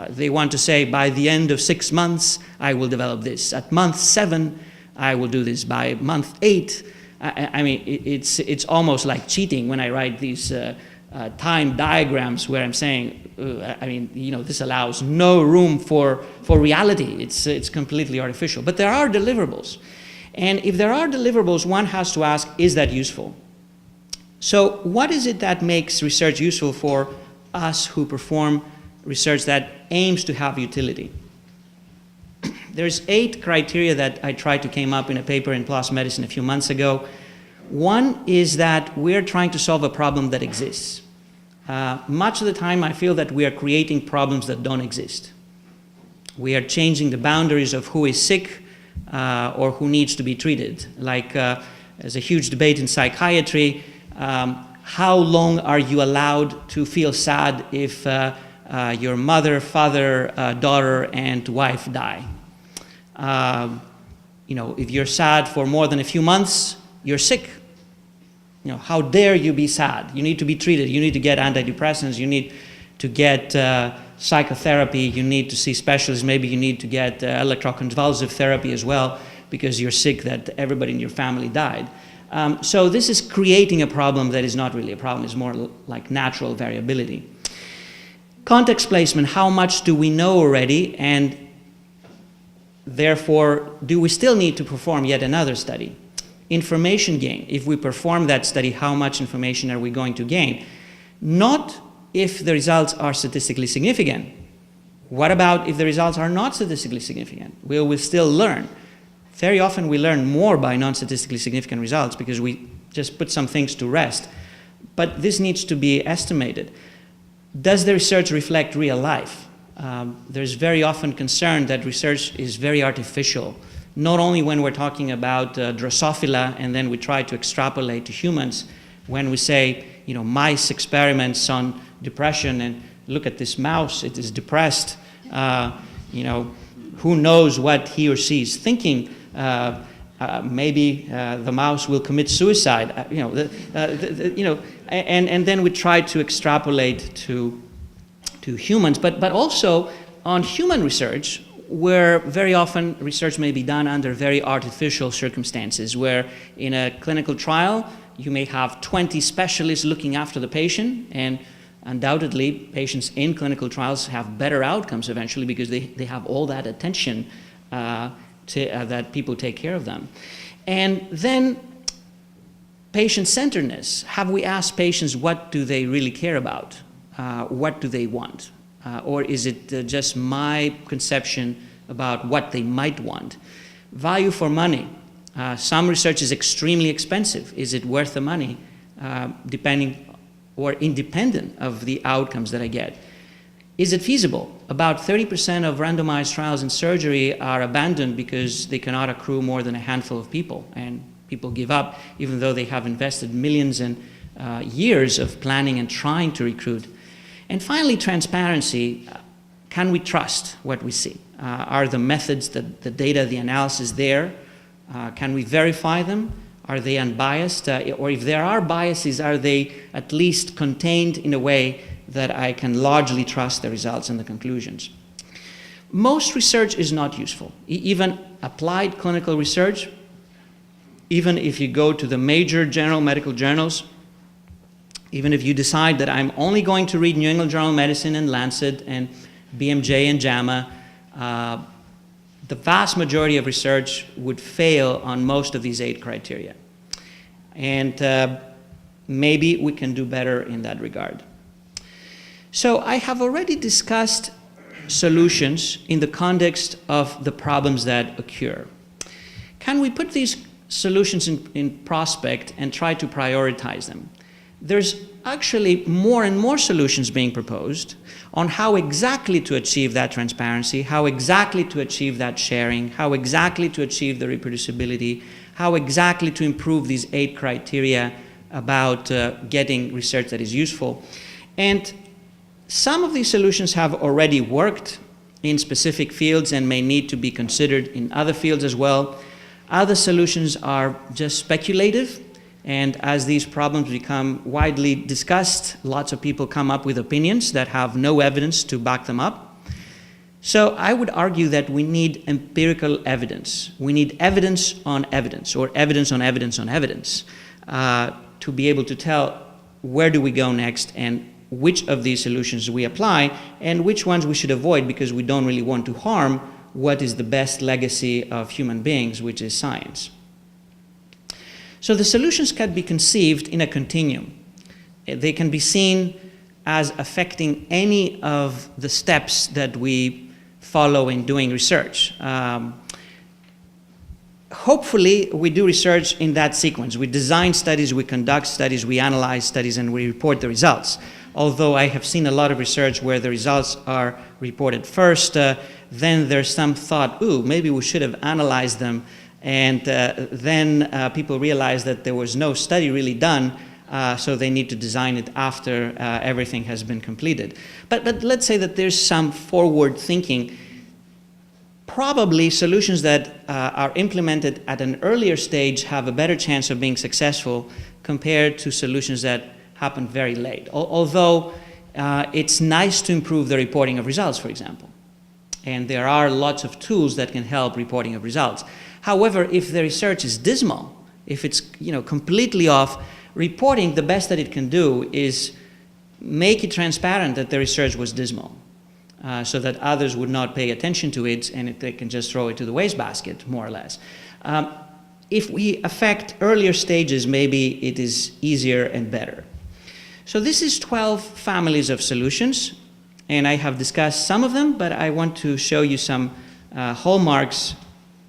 They want to say, by the end of 6 months, I will develop this. At month 7, I will do this. By month 8, I mean, it's almost like cheating when I write these time diagrams where I'm saying, I mean, you know, this allows no room for reality. It's completely artificial. But there are deliverables. And if there are deliverables, one has to ask, is that useful? So what is it that makes research useful for us who perform research that aims to have utility? There's 8 criteria that I tried to came up in a paper in PLOS Medicine a few months ago. One is that we're trying to solve a problem that exists. Much of the time I feel that we are creating problems that don't exist. We are changing the boundaries of who is sick or who needs to be treated. Like there's a huge debate in psychiatry. How long are you allowed to feel sad if your mother, father, daughter, and wife die? You know, if you're sad for more than a few months, you're sick. You know, how dare you be sad? You need to be treated. You need to get antidepressants. You need to get psychotherapy. You need to see specialists. Maybe you need to get electroconvulsive therapy as well because you're sick that everybody in your family died. So this is creating a problem that is not really a problem. It's more like natural variability. Context placement, how much do we know already? And Therefore, do we still need to perform yet another study? Information gain. If we perform that study, how much information are we going to gain? Not if the results are statistically significant. What about if the results are not statistically significant? Will we still learn? Very often we learn more by non-statistically significant results because we just put some things to rest. But this needs to be estimated. Does the research reflect real life? There's very often concern that research is very artificial, not only when we're talking about Drosophila and then we try to extrapolate to humans, when we say, you know, mice experiments on depression and look at this mouse, it is depressed, you know, who knows what he or she is thinking, maybe the mouse will commit suicide, and then we try to extrapolate to humans, but also on human research, where very often research may be done under very artificial circumstances, where in a clinical trial you may have 20 specialists looking after the patient, and undoubtedly patients in clinical trials have better outcomes eventually because they have all that attention that people take care of them. And then patient-centeredness. Have we asked patients what do they really care about? What do they want? Or is it just my conception about what they might want? Value for money. Some research is extremely expensive. Is it worth the money? Depending or independent of the outcomes that I get. Is it feasible? About 30% of randomized trials in surgery are abandoned because they cannot accrue more than a handful of people, and people give up even though they have invested millions and years of planning and trying to recruit. And finally, transparency. Can we trust what we see? Are the methods, the data, the analysis there? Can we verify them? Are they unbiased? Or if there are biases, are they at least contained in a way that I can largely trust the results and the conclusions? Most research is not useful. Even applied clinical research, even if you go to the major general medical journals, even if you decide that I'm only going to read New England Journal of Medicine and Lancet and BMJ and JAMA, the vast majority of research would fail on most of these 8 criteria. And maybe we can do better in that regard. So I have already discussed solutions in the context of the problems that occur. Can we put these solutions in prospect and try to prioritize them? There's actually more and more solutions being proposed on how exactly to achieve that transparency, how exactly to achieve that sharing, how exactly to achieve the reproducibility, how exactly to improve these 8 criteria about getting research that is useful. And some of these solutions have already worked in specific fields and may need to be considered in other fields as well. Other solutions are just speculative, and as these problems become widely discussed, lots of people come up with opinions that have no evidence to back them up. So I would argue that we need empirical evidence. We need evidence on evidence, or evidence on evidence on evidence, to be able to tell where do we go next and which of these solutions we apply and which ones we should avoid because we don't really want to harm what is the best legacy of human beings, which is science. So the solutions can be conceived in a continuum. They can be seen as affecting any of the steps that we follow in doing research. Hopefully, we do research in that sequence. We design studies, we conduct studies, we analyze studies, and we report the results. Although I have seen a lot of research where the results are reported first, then there's some thought, ooh, maybe we should have analyzed them, and then people realize that there was no study really done, so they need to design it after everything has been completed. But let's say that there's some forward thinking. Probably solutions that are implemented at an earlier stage have a better chance of being successful compared to solutions that happen very late. Although it's nice to improve the reporting of results, for example. And there are lots of tools that can help reporting of results. However, if the research is dismal, if it's completely off, reporting, the best that it can do is make it transparent that the research was dismal. so that others would not pay attention to it and they can just throw it to the wastebasket, more or less. If we affect earlier stages, maybe it is easier and better. So this is 12 families of solutions, and I have discussed some of them, but I want to show you some hallmarks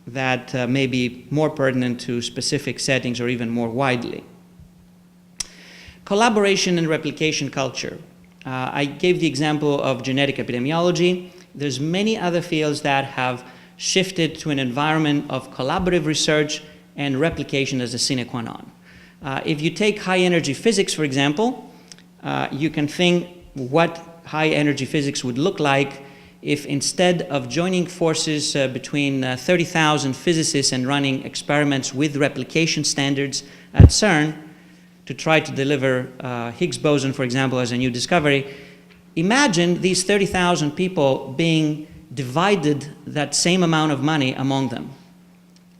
that may be more pertinent to specific settings or even more widely. Collaboration and replication culture. I gave the example of genetic epidemiology. There's many other fields that have shifted to an environment of collaborative research and replication as a sine qua non. If you take high energy physics, for example, you can think what high energy physics would look like if instead of joining forces between 30,000 physicists and running experiments with replication standards at CERN to try to deliver Higgs boson, for example, as a new discovery, imagine these 30,000 people being divided that same amount of money among them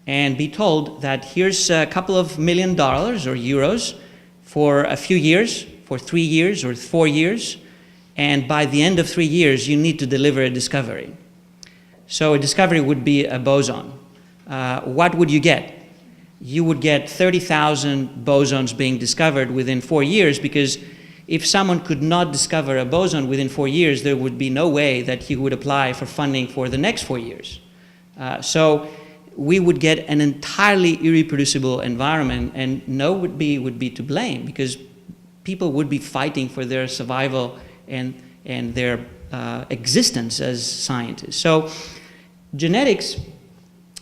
and be told that here's a couple of $1 million or euros for a few years, for 3 years or 4 years, and by the end of 3 years, you need to deliver a discovery. So a discovery would be a boson. What would you get? You would get 30,000 bosons being discovered within 4 years, because if someone could not discover a boson within 4 years, there would be no way that he would apply for funding for the next 4 years. So we would get an entirely irreproducible environment, and no would be to blame, because people would be fighting for their survival and their existence as scientists. So genetics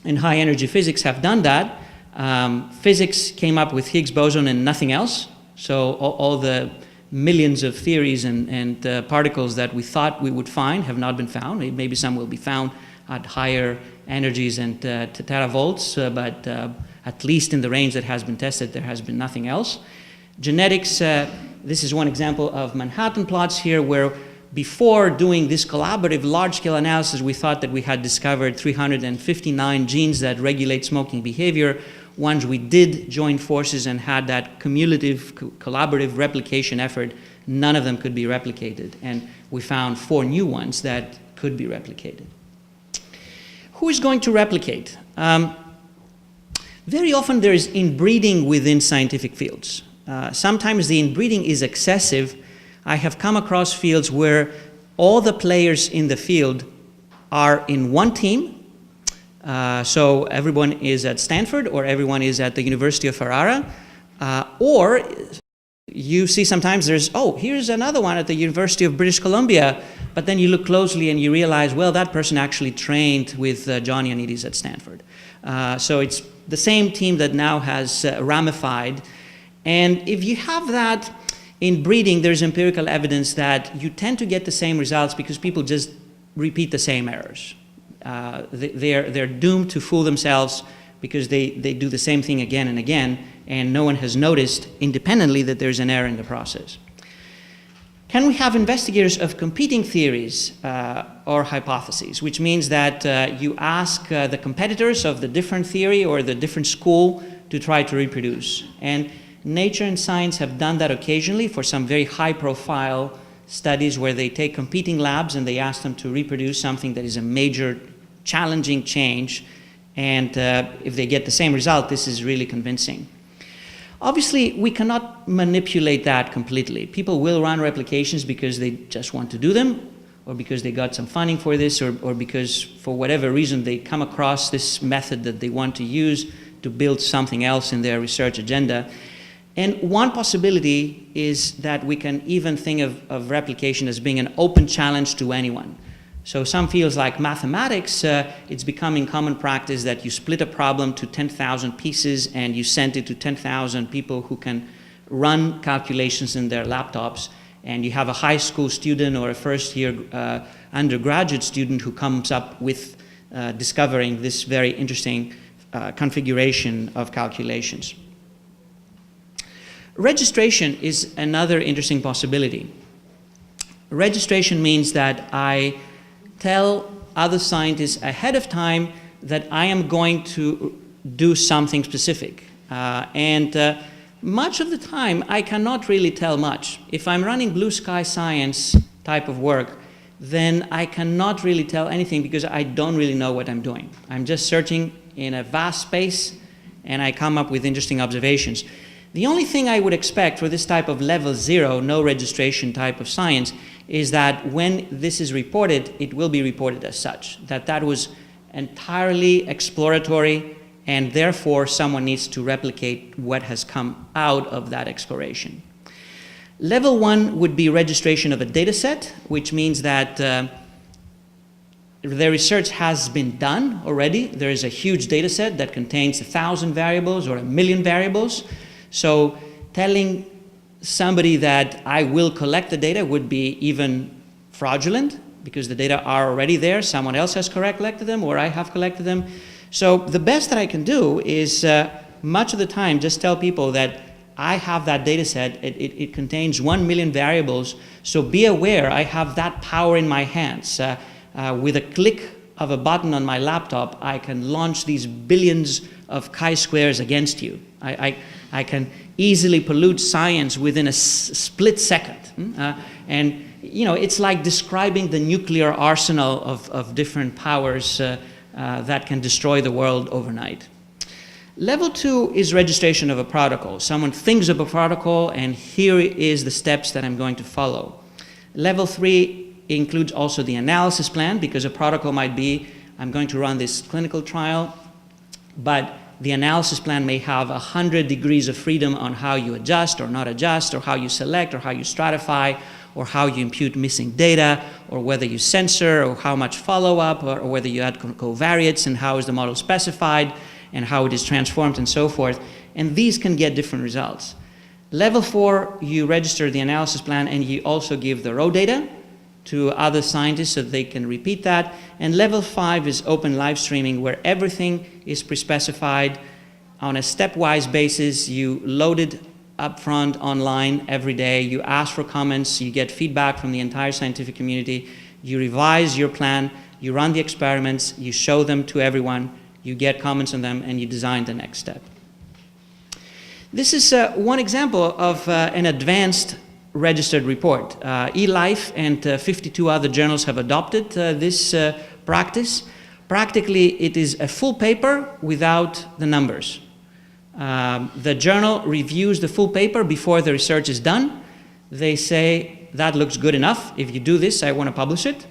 and high energy physics have done that. Physics came up with Higgs boson and nothing else. So all the millions of theories and particles that we thought we would find have not been found. Maybe some will be found at higher energies and teravolts, but at least in the range that has been tested, there has been nothing else. Genetics, this is one example of Manhattan plots here, where before doing this collaborative large-scale analysis, we thought that we had discovered 359 genes that regulate smoking behavior. Once we did join forces and had that cumulative, collaborative replication effort, none of them could be replicated. And we found 4 new ones that could be replicated. Who is going to replicate? Very often there is inbreeding within scientific fields. Sometimes the inbreeding is excessive. I have come across fields where all the players in the field are in one team. So everyone is at Stanford, or everyone is at the University of Ferrara. Or you see sometimes there's, oh, here's another one at the University of British Columbia. But then you look closely and you realize, well, that person actually trained with John Ioannidis at Stanford. So it's the same team that now has ramified. And if you have that in breeding, there's empirical evidence that you tend to get the same results because people just repeat the same errors. They're doomed to fool themselves because they do the same thing again and again, and no one has noticed independently that there's an error in the process. Can we have investigators of competing theories or hypotheses, which means that you ask the competitors of the different theory or the different school to try to reproduce? And Nature and Science have done that occasionally for some very high-profile studies where they take competing labs and they ask them to reproduce something that is a major, challenging change. And if they get the same result, this is really convincing. Obviously, we cannot manipulate that completely. People will run replications because they just want to do them, or because they got some funding for this, or because for whatever reason they come across this method that they want to use to build something else in their research agenda. And one possibility is that we can even think of replication as being an open challenge to anyone. So some fields like mathematics, it's becoming common practice that you split a problem to 10,000 pieces and you send it to 10,000 people who can run calculations in their laptops, and you have a high school student or a first-year undergraduate student who comes up with discovering this very interesting configuration of calculations. Registration is another interesting possibility. Registration means that I tell other scientists ahead of time that I am going to do something specific. Much of the time, I cannot really tell much. If I'm running blue sky science type of work, then I cannot really tell anything because I don't really know what I'm doing. I'm just searching in a vast space and I come up with interesting observations. The only thing I would expect for this type of level 0, no registration type of science, is that when this is reported, it will be reported as such, that was entirely exploratory and therefore someone needs to replicate what has come out of that exploration. Level 1 would be registration of a data set, which means that the research has been done already. There is a huge data set that contains 1,000 variables or 1,000,000 variables. So telling somebody that I will collect the data would be even fraudulent because the data are already there. Someone else has collected them or I have collected them. So the best that I can do is much of the time just tell people that I have that data set, it contains 1,000,000 variables, so be aware I have that power in my hands. With a click of a button on my laptop, I can launch these billions of chi-squares against you. I can easily pollute science within a split second. And you know, it's like describing the nuclear arsenal of different powers that can destroy the world overnight. Level 2 is registration of a protocol. Someone thinks of a protocol and here is the steps that I'm going to follow. Level 3 includes also the analysis plan because a protocol might be, I'm going to run this clinical trial, but the analysis plan may have 100 degrees of freedom on how you adjust or not adjust, or how you select, or how you stratify, or how you impute missing data, or whether you censor, or how much follow-up, or whether you add covariates, and how is the model specified, and how it is transformed, and so forth. And these can get different results. Level 4, you register the analysis plan, and you also give the raw data to other scientists so they can repeat that. And level 5 is open live streaming, where everything is pre-specified on a stepwise basis. You load it up front online every day. You ask for comments. You get feedback from the entire scientific community. You revise your plan. You run the experiments. You show them to everyone. You get comments on them, and you design the next step. This is one example of an advanced registered report. eLife and 52 other journals have adopted this practice. Practically, it is a full paper without the numbers. The journal reviews the full paper before the research is done. They say, that looks good enough. If you do this, I want to publish it.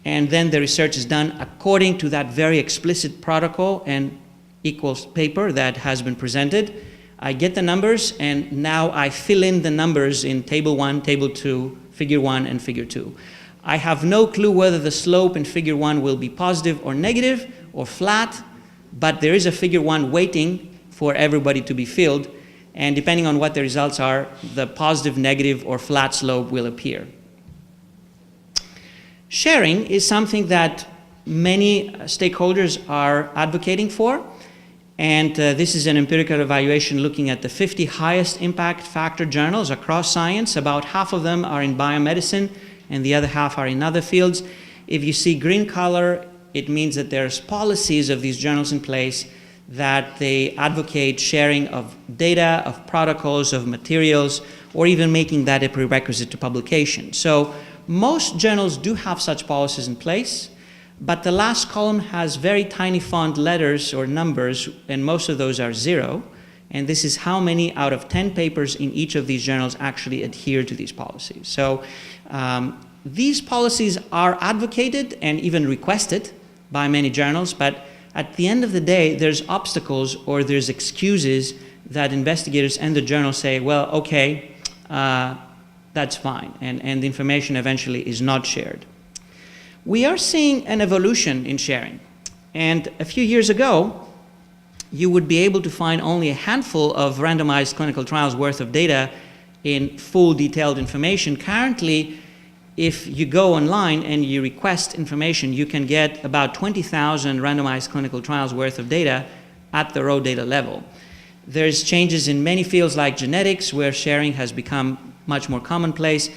And then the research is done according to that very explicit protocol and equals paper that has been presented. I get the numbers, and now I fill in the numbers in table 1, table 2, figure 1, and figure 2. I have no clue whether the slope in figure 1 will be positive or negative or flat, but there is a figure 1 waiting for everybody to be filled, and depending on what the results are, the positive, negative, or flat slope will appear. Sharing is something that many stakeholders are advocating for. And this is an empirical evaluation looking at the 50 highest impact factor journals across science. About half of them are in biomedicine and the other half are in other fields. If you see green color, it means that there's policies of these journals in place that they advocate sharing of data, of protocols, of materials, or even making that a prerequisite to publication. So most journals do have such policies in place. But the last column has very tiny font letters or numbers, and most of those are 0. And this is how many out of 10 papers in each of these journals actually adhere to these policies. So these policies are advocated and even requested by many journals, but at the end of the day, there's obstacles or there's excuses that investigators and the journal say, well, okay, that's fine, and the information eventually is not shared. We are seeing an evolution in sharing. And a few years ago, you would be able to find only a handful of randomized clinical trials worth of data in full detailed information. Currently, if you go online and you request information, you can get about 20,000 randomized clinical trials worth of data at the raw data level. There's changes in many fields like genetics, where sharing has become much more commonplace.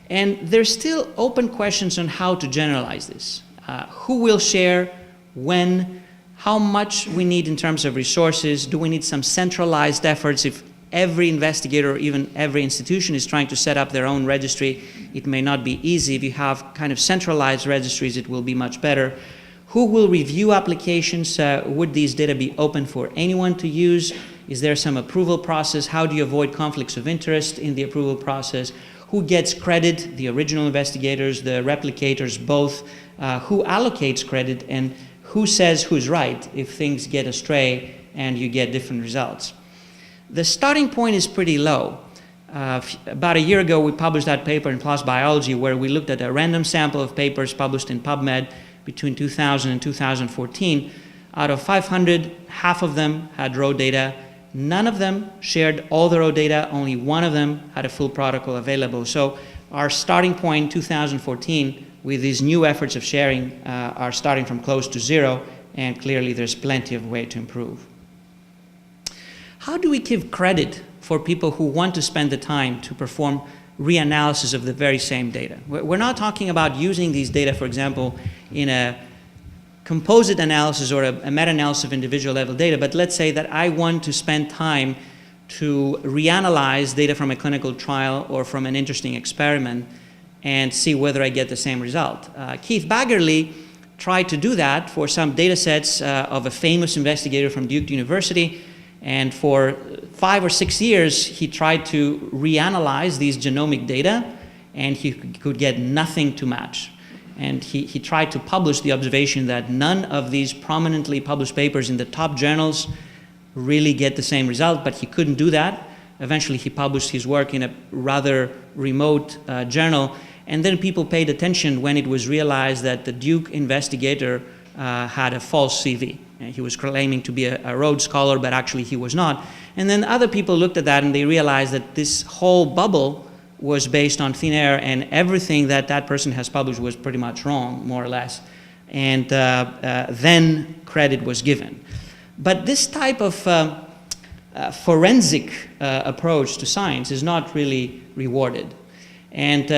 And there's still open questions on how to generalize this. Who will share, when, how much we need in terms of resources, do we need some centralized efforts if every investigator or even every institution is trying to set up their own registry, it may not be easy. If you have kind of centralized registries, it will be much better. Who will review applications? Would these data be open for anyone to use? Is there some approval process? How do you avoid conflicts of interest in the approval process? Who gets credit? The original investigators, the replicators, both. Who allocates credit, and who says who's right if things get astray and you get different results? The starting point is pretty low. About a year ago, we published that paper in PLOS Biology where we looked at a random sample of papers published in PubMed between 2000 and 2014. Out of 500, half of them had raw data. None of them shared all the raw data. Only one of them had a full protocol available. So our starting point, 2014, with these new efforts of sharing, are starting from close to zero, and clearly there's plenty of way to improve. How do we give credit for people who want to spend the time to perform reanalysis of the very same data? We're not talking about using these data, for example, in a composite analysis or a meta-analysis of individual level data, but let's say that I want to spend time to reanalyze data from a clinical trial or from an interesting experiment and see whether I get the same result. Keith Baggerly tried to do that for some data sets of a famous investigator from Duke University, and for 5 or 6 years he tried to reanalyze these genomic data, and he could get nothing to match. And he tried to publish the observation that none of these prominently published papers in the top journals really get the same result, but he couldn't do that. Eventually he published his work in a rather remote journal, and then people paid attention when it was realized that the Duke investigator had a false CV. He was claiming to be a Rhodes Scholar, but actually he was not. And then other people looked at that and they realized that this whole bubble was based on thin air, and everything that that person has published was pretty much wrong, more or less. And then credit was given. But this type of forensic approach to science is not really rewarded. And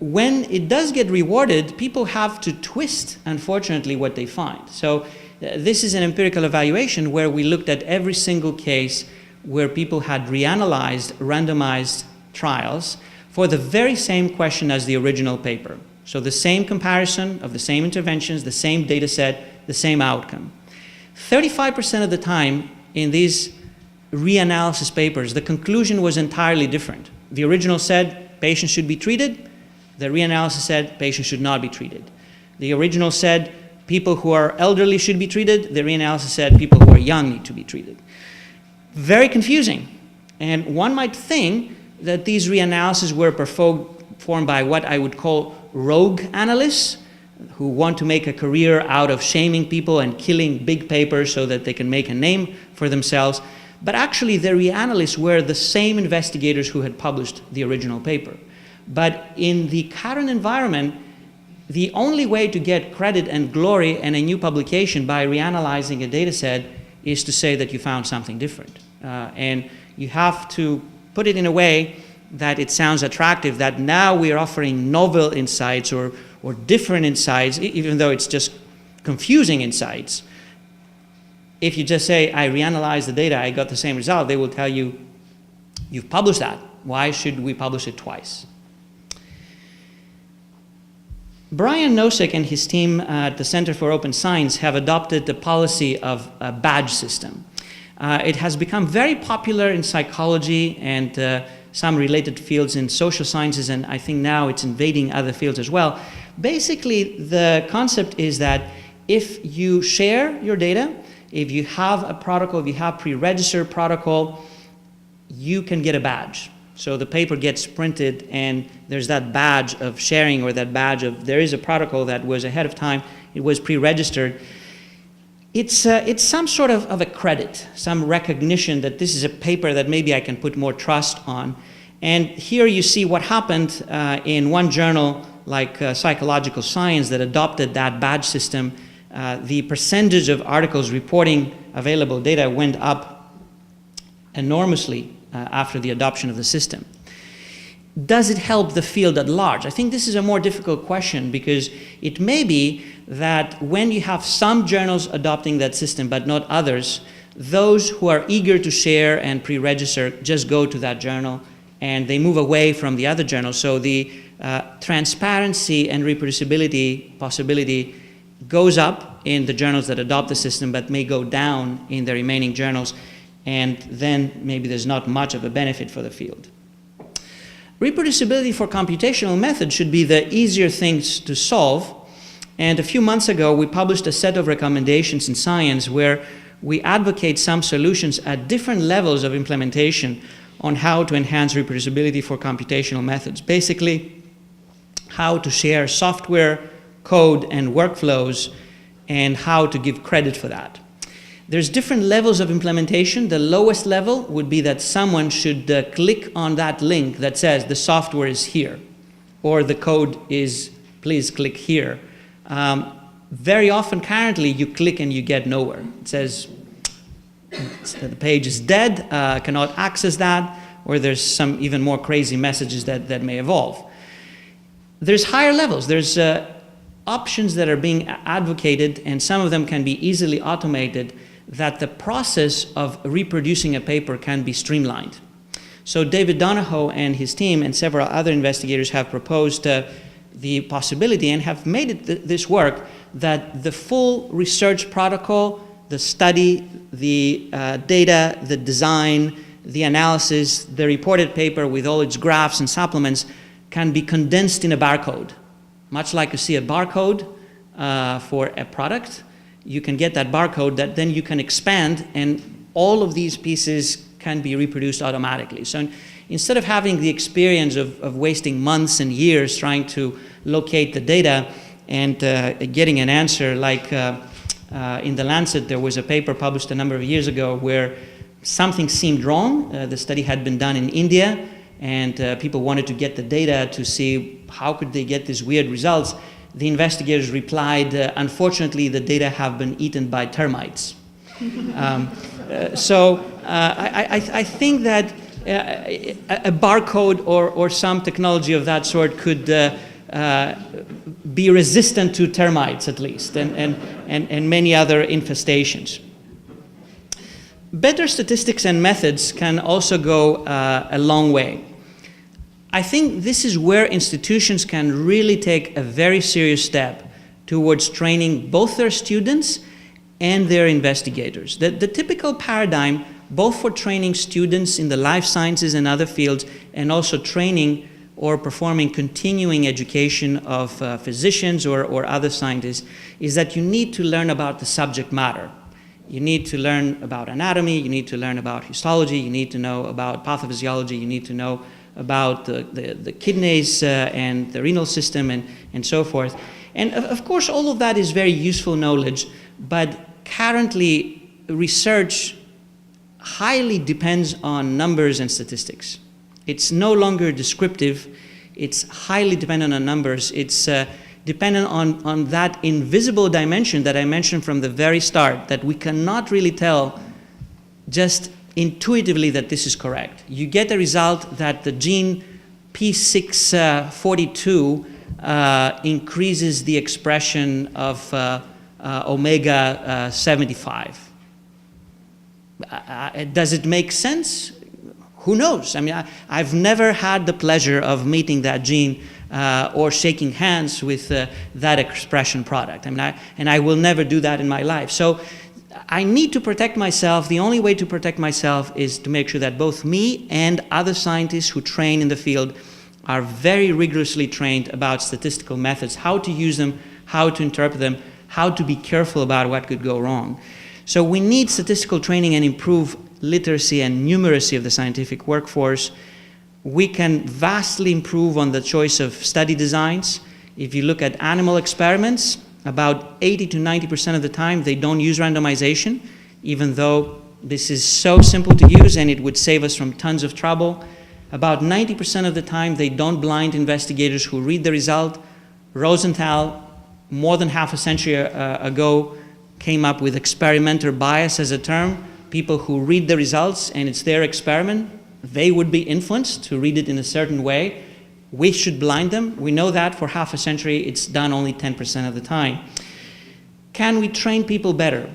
when it does get rewarded, people have to twist, unfortunately, what they find. So this is an empirical evaluation where we looked at every single case where people had reanalyzed randomized trials for the very same question as the original paper. So the same comparison of the same interventions, the same data set, the same outcome. 35% of the time in these reanalysis papers, the conclusion was entirely different. The original said patients should be treated. The reanalysis said patients should not be treated. The original said people who are elderly should be treated. The reanalysis said people who are young need to be treated. Very confusing. And one might think that these reanalyses were performed by what I would call rogue analysts who want to make a career out of shaming people and killing big papers so that they can make a name for themselves. But actually the reanalysts were the same investigators who had published the original paper. But in the current environment, the only way to get credit and glory and a new publication by reanalyzing a data set is to say that you found something different. And you have to put it in a way that it sounds attractive, that now we're offering novel insights or different insights, even though it's just confusing insights. If you just say, I reanalyzed the data, I got the same result, they will tell you, you've published that. Why should we publish it twice? Brian Nosek and his team at the Center for Open Science have adopted the policy of a badge system. It has become very popular in psychology and some related fields in social sciences, and I think now it's invading other fields as well. Basically, the concept is that if you share your data, if you have a protocol, if you have pre-registered protocol, you can get a badge. So the paper gets printed and there's that badge of sharing, or that badge of there is a protocol that was ahead of time, it was pre-registered. It's some sort of a credit, some recognition that this is a paper that maybe I can put more trust on. And here you see what happened in one journal like Psychological Science that adopted that badge system. The percentage of articles reporting available data went up enormously after the adoption of the system. Does it help the field at large? I think this is a more difficult question, because it may be that when you have some journals adopting that system but not others, those who are eager to share and pre-register just go to that journal, and they move away from the other journals. So the transparency and reproducibility possibility goes up in the journals that adopt the system, but may go down in the remaining journals, and then maybe there's not much of a benefit for the field. Reproducibility for computational methods should be the easier things to solve, and a few months ago we published a set of recommendations in Science where we advocate some solutions at different levels of implementation on how to enhance reproducibility for computational methods. Basically, how to share software, code, and workflows, and how to give credit for that. There's different levels of implementation. The lowest level would be that someone should click on that link that says the software is here, or the code is, please click here. Very often, currently, you click and you get nowhere. It says the page is dead, cannot access that, or there's some even more crazy messages that may evolve. There's higher levels. There's options that are being advocated, and some of them can be easily automated, that the process of reproducing a paper can be streamlined. So David Donahoe and his team and several other investigators have proposed the possibility, and have made it this work, that the full research protocol, the study, the data, the design, the analysis, the reported paper with all its graphs and supplements can be condensed in a barcode. Much like you see a barcode for a product, you can get that barcode that then you can expand, and all of these pieces can be reproduced automatically. So instead of having the experience of wasting months and years trying to locate the data and getting an answer, like in The Lancet, there was a paper published a number of years ago where something seemed wrong. The study had been done in India, and people wanted to get the data to see how could they get these weird results. The investigators replied, unfortunately, the data have been eaten by termites. I think that a barcode or some technology of that sort could be resistant to termites, at least, and many other infestations. Better statistics and methods can also go a long way. I think this is where institutions can really take a very serious step towards training both their students and their investigators. The typical paradigm, both for training students in the life sciences and other fields, and also training or performing continuing education of physicians or other scientists, is that you need to learn about the subject matter. You need to learn about anatomy, you need to learn about histology, you need to know about pathophysiology, you need to know about the kidneys and the renal system and so forth. And of course, all of that is very useful knowledge, but currently research highly depends on numbers and statistics. It's no longer descriptive, it's highly dependent on numbers, it's dependent on that invisible dimension that I mentioned from the very start, that we cannot really tell just intuitively that this is correct. You get a result that the gene P642 increases the expression of omega 75. Does it make sense? Who knows? I mean, I've never had the pleasure of meeting that gene or shaking hands with that expression product. I mean, I will never do that in my life. So I need to protect myself. The only way to protect myself is to make sure that both me and other scientists who train in the field are very rigorously trained about statistical methods, how to use them, how to interpret them, how to be careful about what could go wrong. So we need statistical training and improve literacy and numeracy of the scientific workforce. We can vastly improve on the choice of study designs. If you look at animal experiments, about 80 to 90% of the time they don't use randomization, even though this is so simple to use and it would save us from tons of trouble. About 90% of the time they don't blind investigators who read the result. Rosenthal, more than half a century ago, came up with experimenter bias as a term. People who read the results and it's their experiment, they would be influenced to read it in a certain way. We should blind them. We know that for half a century it's done only 10% of the time. Can we train people better?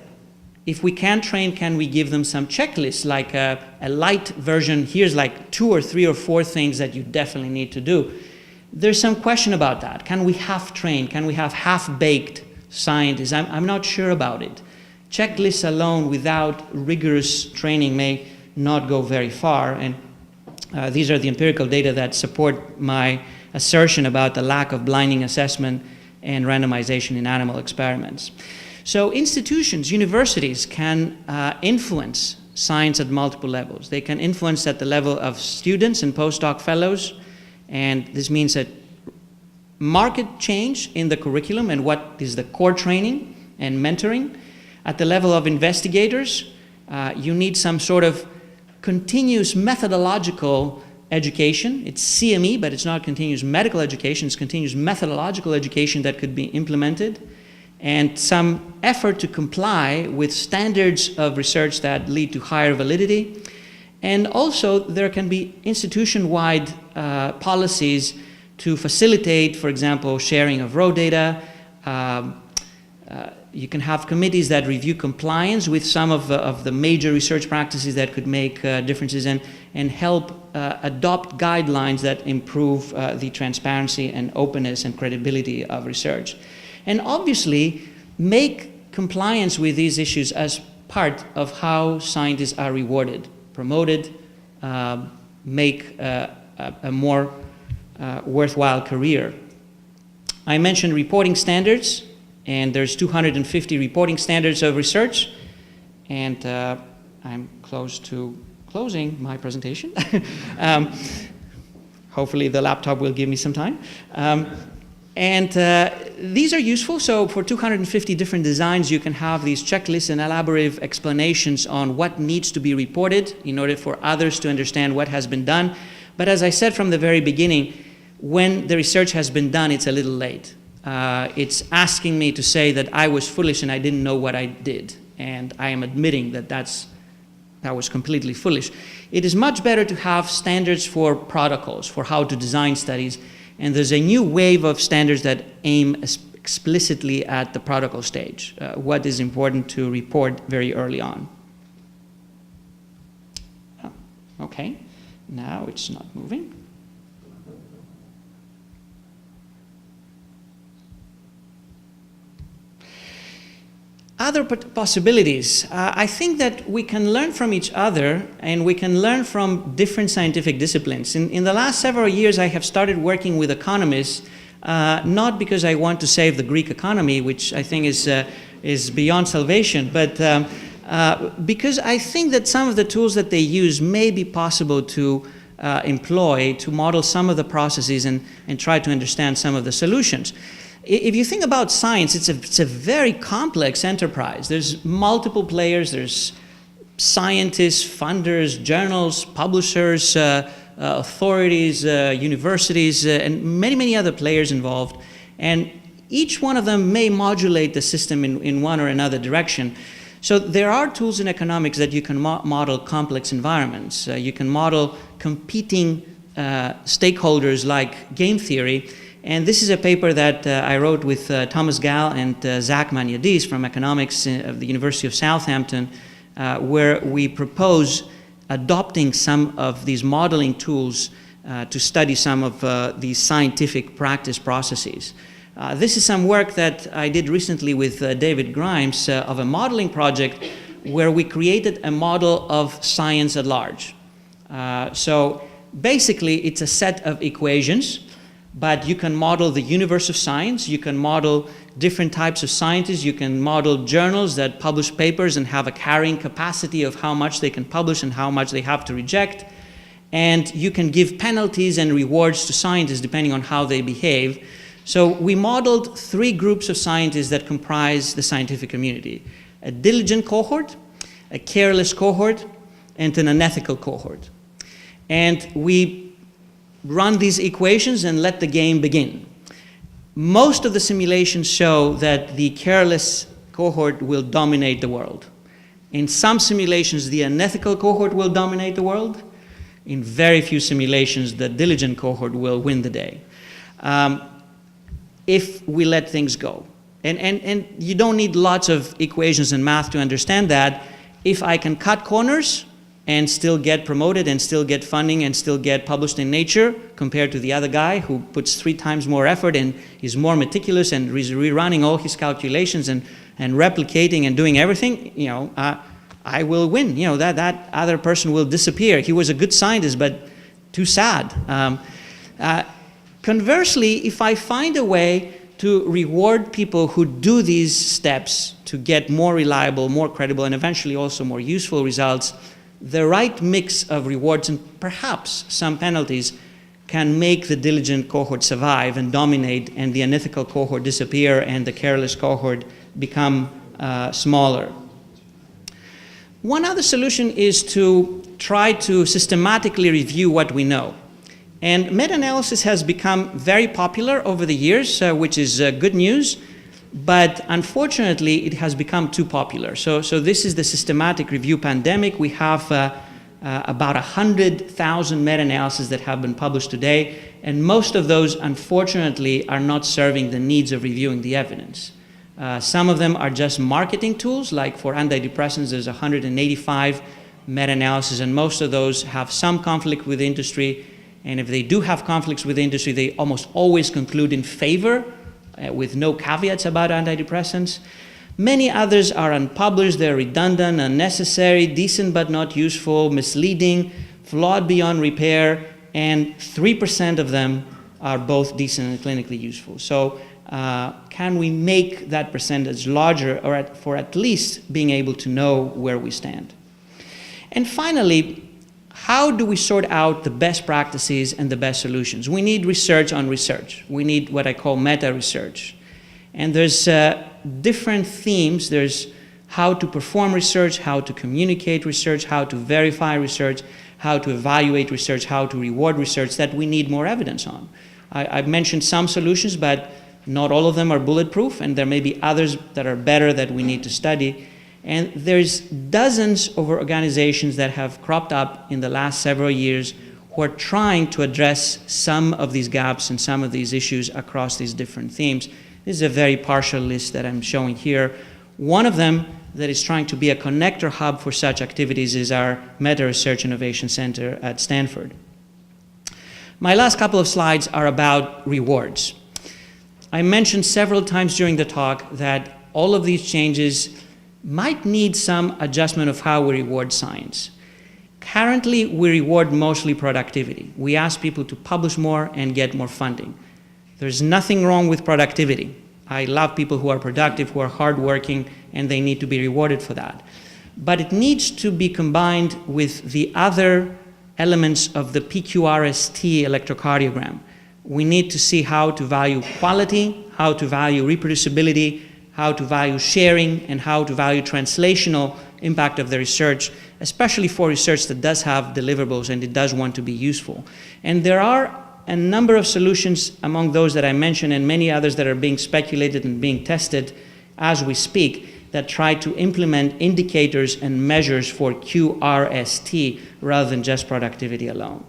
if we can train, can we give them some checklists, like a light version? Here's like 2 or 3 or 4 things that you definitely need to do. There's some question about that. Can we half train? Can we have half-baked scientists? I'm not sure about it. Checklists alone without rigorous training may not go very far, and these are the empirical data that support my assertion about the lack of blinding assessment and randomization in animal experiments. So institutions, universities can influence science at multiple levels. They can influence at the level of students and postdoc fellows, and this means that market change in the curriculum and what is the core training and mentoring. At the level of investigators, you need some sort of continuous methodological education. It's CME, but it's not continuous medical education. It's continuous methodological education that could be implemented, and some effort to comply with standards of research that lead to higher validity. And also, there can be institution-wide policies to facilitate, for example, sharing of raw data. You can have committees that review compliance with some of the major research practices that could make differences, and help adopt guidelines that improve the transparency and openness and credibility of research. And obviously, make compliance with these issues as part of how scientists are rewarded, promoted, make a more worthwhile career. I mentioned reporting standards, and there's 250 reporting standards of research, and I'm close to closing my presentation. Hopefully the laptop will give me some time. These are useful. So for 250 different designs, you can have these checklists and elaborate explanations on what needs to be reported in order for others to understand what has been done. But as I said from the very beginning, when the research has been done, it's a little late. It's asking me to say that I was foolish and I didn't know what I did. And I am admitting that that was completely foolish. It is much better to have standards for protocols, for how to design studies. And there's a new wave of standards that aim explicitly at the protocol stage, what is important to report very early on. Oh, okay, now it's not moving. Other possibilities. I think that we can learn from each other, and we can learn from different scientific disciplines. In the last several years, I have started working with economists, not because I want to save the Greek economy, which I think is beyond salvation, but because I think that some of the tools that they use may be possible to employ to model some of the processes and try to understand some of the solutions. If you think about science, it's a very complex enterprise. There's multiple players. There's scientists, funders, journals, publishers, authorities, universities, and many, many other players involved. And each one of them may modulate the system in one or another direction. So there are tools in economics that you can model complex environments. You can model competing stakeholders like game theory. And this is a paper that I wrote with Thomas Gall and Zach Ioannidis from economics of the University of Southampton, where we propose adopting some of these modeling tools to study some of these scientific practice processes. This is some work that I did recently with David Grimes of a modeling project where we created a model of science at large. So basically, it's a set of equations, but you can model the universe of science, you can model different types of scientists, you can model journals that publish papers and have a carrying capacity of how much they can publish and how much they have to reject, and you can give penalties and rewards to scientists depending on how they behave. So we modeled 3 groups of scientists that comprise the scientific community: a diligent cohort, a careless cohort, and an unethical cohort. And we run these equations and let the game begin. Most of the simulations show that the careless cohort will dominate the world. In some simulations, the unethical cohort will dominate the world. In very few simulations, the diligent cohort will win the day. If we let things go. And you don't need lots of equations and math to understand that. If I can cut corners and still get promoted and still get funding and still get published in Nature compared to the other guy who puts 3 times more effort and is more meticulous and is rerunning all his calculations and replicating and doing everything, I will win. That other person will disappear. He was a good scientist, but too sad. Conversely, if I find a way to reward people who do these steps to get more reliable, more credible, and eventually also more useful results, the right mix of rewards and perhaps some penalties can make the diligent cohort survive and dominate, and the unethical cohort disappear and the careless cohort become smaller. One other solution is to try to systematically review what we know. And meta-analysis has become very popular over the years, which is good news, but unfortunately it has become too popular. So this is the systematic review pandemic. We have about 100,000 meta-analyses that have been published today, and most of those unfortunately are not serving the needs of reviewing the evidence. Some of them are just marketing tools, like for antidepressants there's 185 meta-analyses, and most of those have some conflict with industry. And if they do have conflicts with industry, they almost always conclude in favor with no caveats about antidepressants. Many others are unpublished, they're redundant, unnecessary, decent but not useful, misleading, flawed beyond repair, and 3% of them are both decent and clinically useful. So can we make that percentage larger, or for at least being able to know where we stand? And finally, how do we sort out the best practices and the best solutions? We need research on research. We need what I call meta-research. And there's different themes. There's how to perform research, how to communicate research, how to verify research, how to evaluate research, how to reward research that we need more evidence on. I've mentioned some solutions, but not all of them are bulletproof, and there may be others that are better that we need to study. And there's dozens of organizations that have cropped up in the last several years who are trying to address some of these gaps and some of these issues across these different themes. This is a very partial list that I'm showing here. One of them that is trying to be a connector hub for such activities is our Meta Research Innovation Center at Stanford. My last couple of slides are about rewards. I mentioned several times during the talk that all of these changes might need some adjustment of how we reward science. Currently, we reward mostly productivity. We ask people to publish more and get more funding. There's nothing wrong with productivity. I love people who are productive, who are hardworking, and they need to be rewarded for that. But it needs to be combined with the other elements of the PQRST electrocardiogram. We need to see how to value quality, how to value reproducibility, how to value sharing, and how to value translational impact of the research, especially for research that does have deliverables and it does want to be useful. And there are a number of solutions among those that I mentioned and many others that are being speculated and being tested as we speak that try to implement indicators and measures for QRST rather than just productivity alone.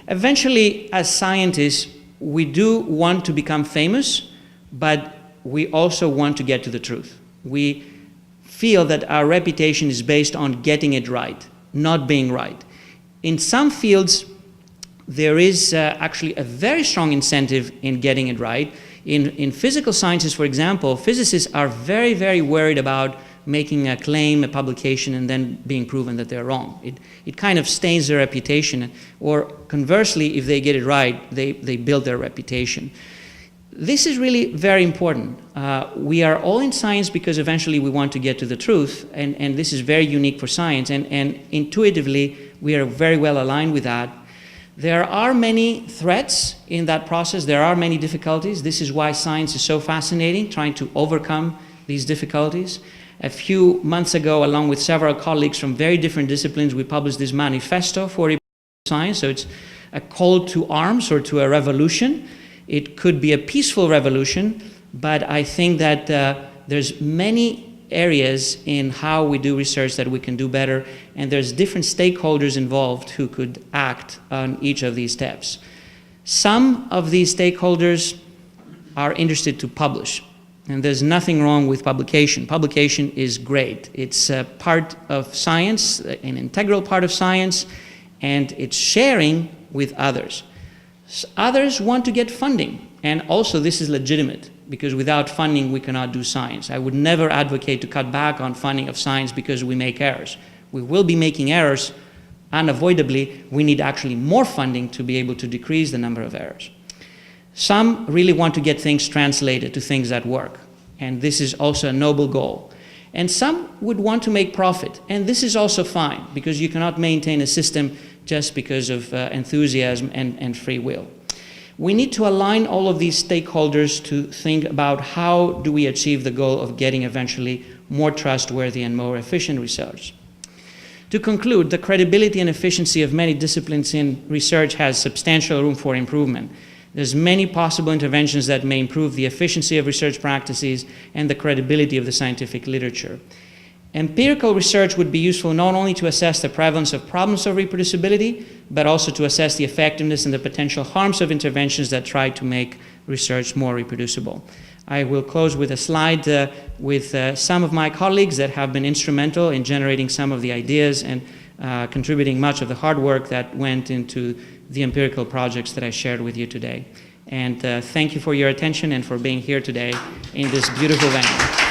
Eventually, as scientists, we do want to become famous, but we also want to get to the truth. We feel that our reputation is based on getting it right, not being right. In some fields, there is actually a very strong incentive in getting it right. In physical sciences, for example, physicists are very, very worried about making a claim, a publication, and then being proven that they're wrong. It kind of stains their reputation. Or conversely, if they get it right, they build their reputation. This is really very important. We are all in science because eventually we want to get to the truth, and this is very unique for science, and intuitively we are very well aligned with that. There are many threats in that process. There are many difficulties. This is why science is so fascinating, trying to overcome these difficulties. A few months ago, along with several colleagues from very different disciplines, we published this manifesto for science. So it's a call to arms or to a revolution. It could be a peaceful revolution, but I think that there's many areas in how we do research that we can do better, and there's different stakeholders involved who could act on each of these steps. Some of these stakeholders are interested to publish. And there's nothing wrong with publication. Publication is great. It's a part of science, an integral part of science, and it's sharing with others. Others want to get funding, and also this is legitimate, because without funding we cannot do science. I would never advocate to cut back on funding of science because we make errors. We will be making errors unavoidably. We need actually more funding to be able to decrease the number of errors. Some really want to get things translated to things that work, and this is also a noble goal. And some would want to make profit, and this is also fine, because you cannot maintain a system just because of enthusiasm and free will. We need to align all of these stakeholders to think about how do we achieve the goal of getting eventually more trustworthy and more efficient research. To conclude, the credibility and efficiency of many disciplines in research has substantial room for improvement. There's many possible interventions that may improve the efficiency of research practices and the credibility of the scientific literature. Empirical research would be useful not only to assess the prevalence of problems of reproducibility, but also to assess the effectiveness and the potential harms of interventions that try to make research more reproducible. I will close with a slide with some of my colleagues that have been instrumental in generating some of the ideas and contributing much of the hard work that went into the empirical projects that I shared with you today. And thank you for your attention and for being here today in this beautiful venue.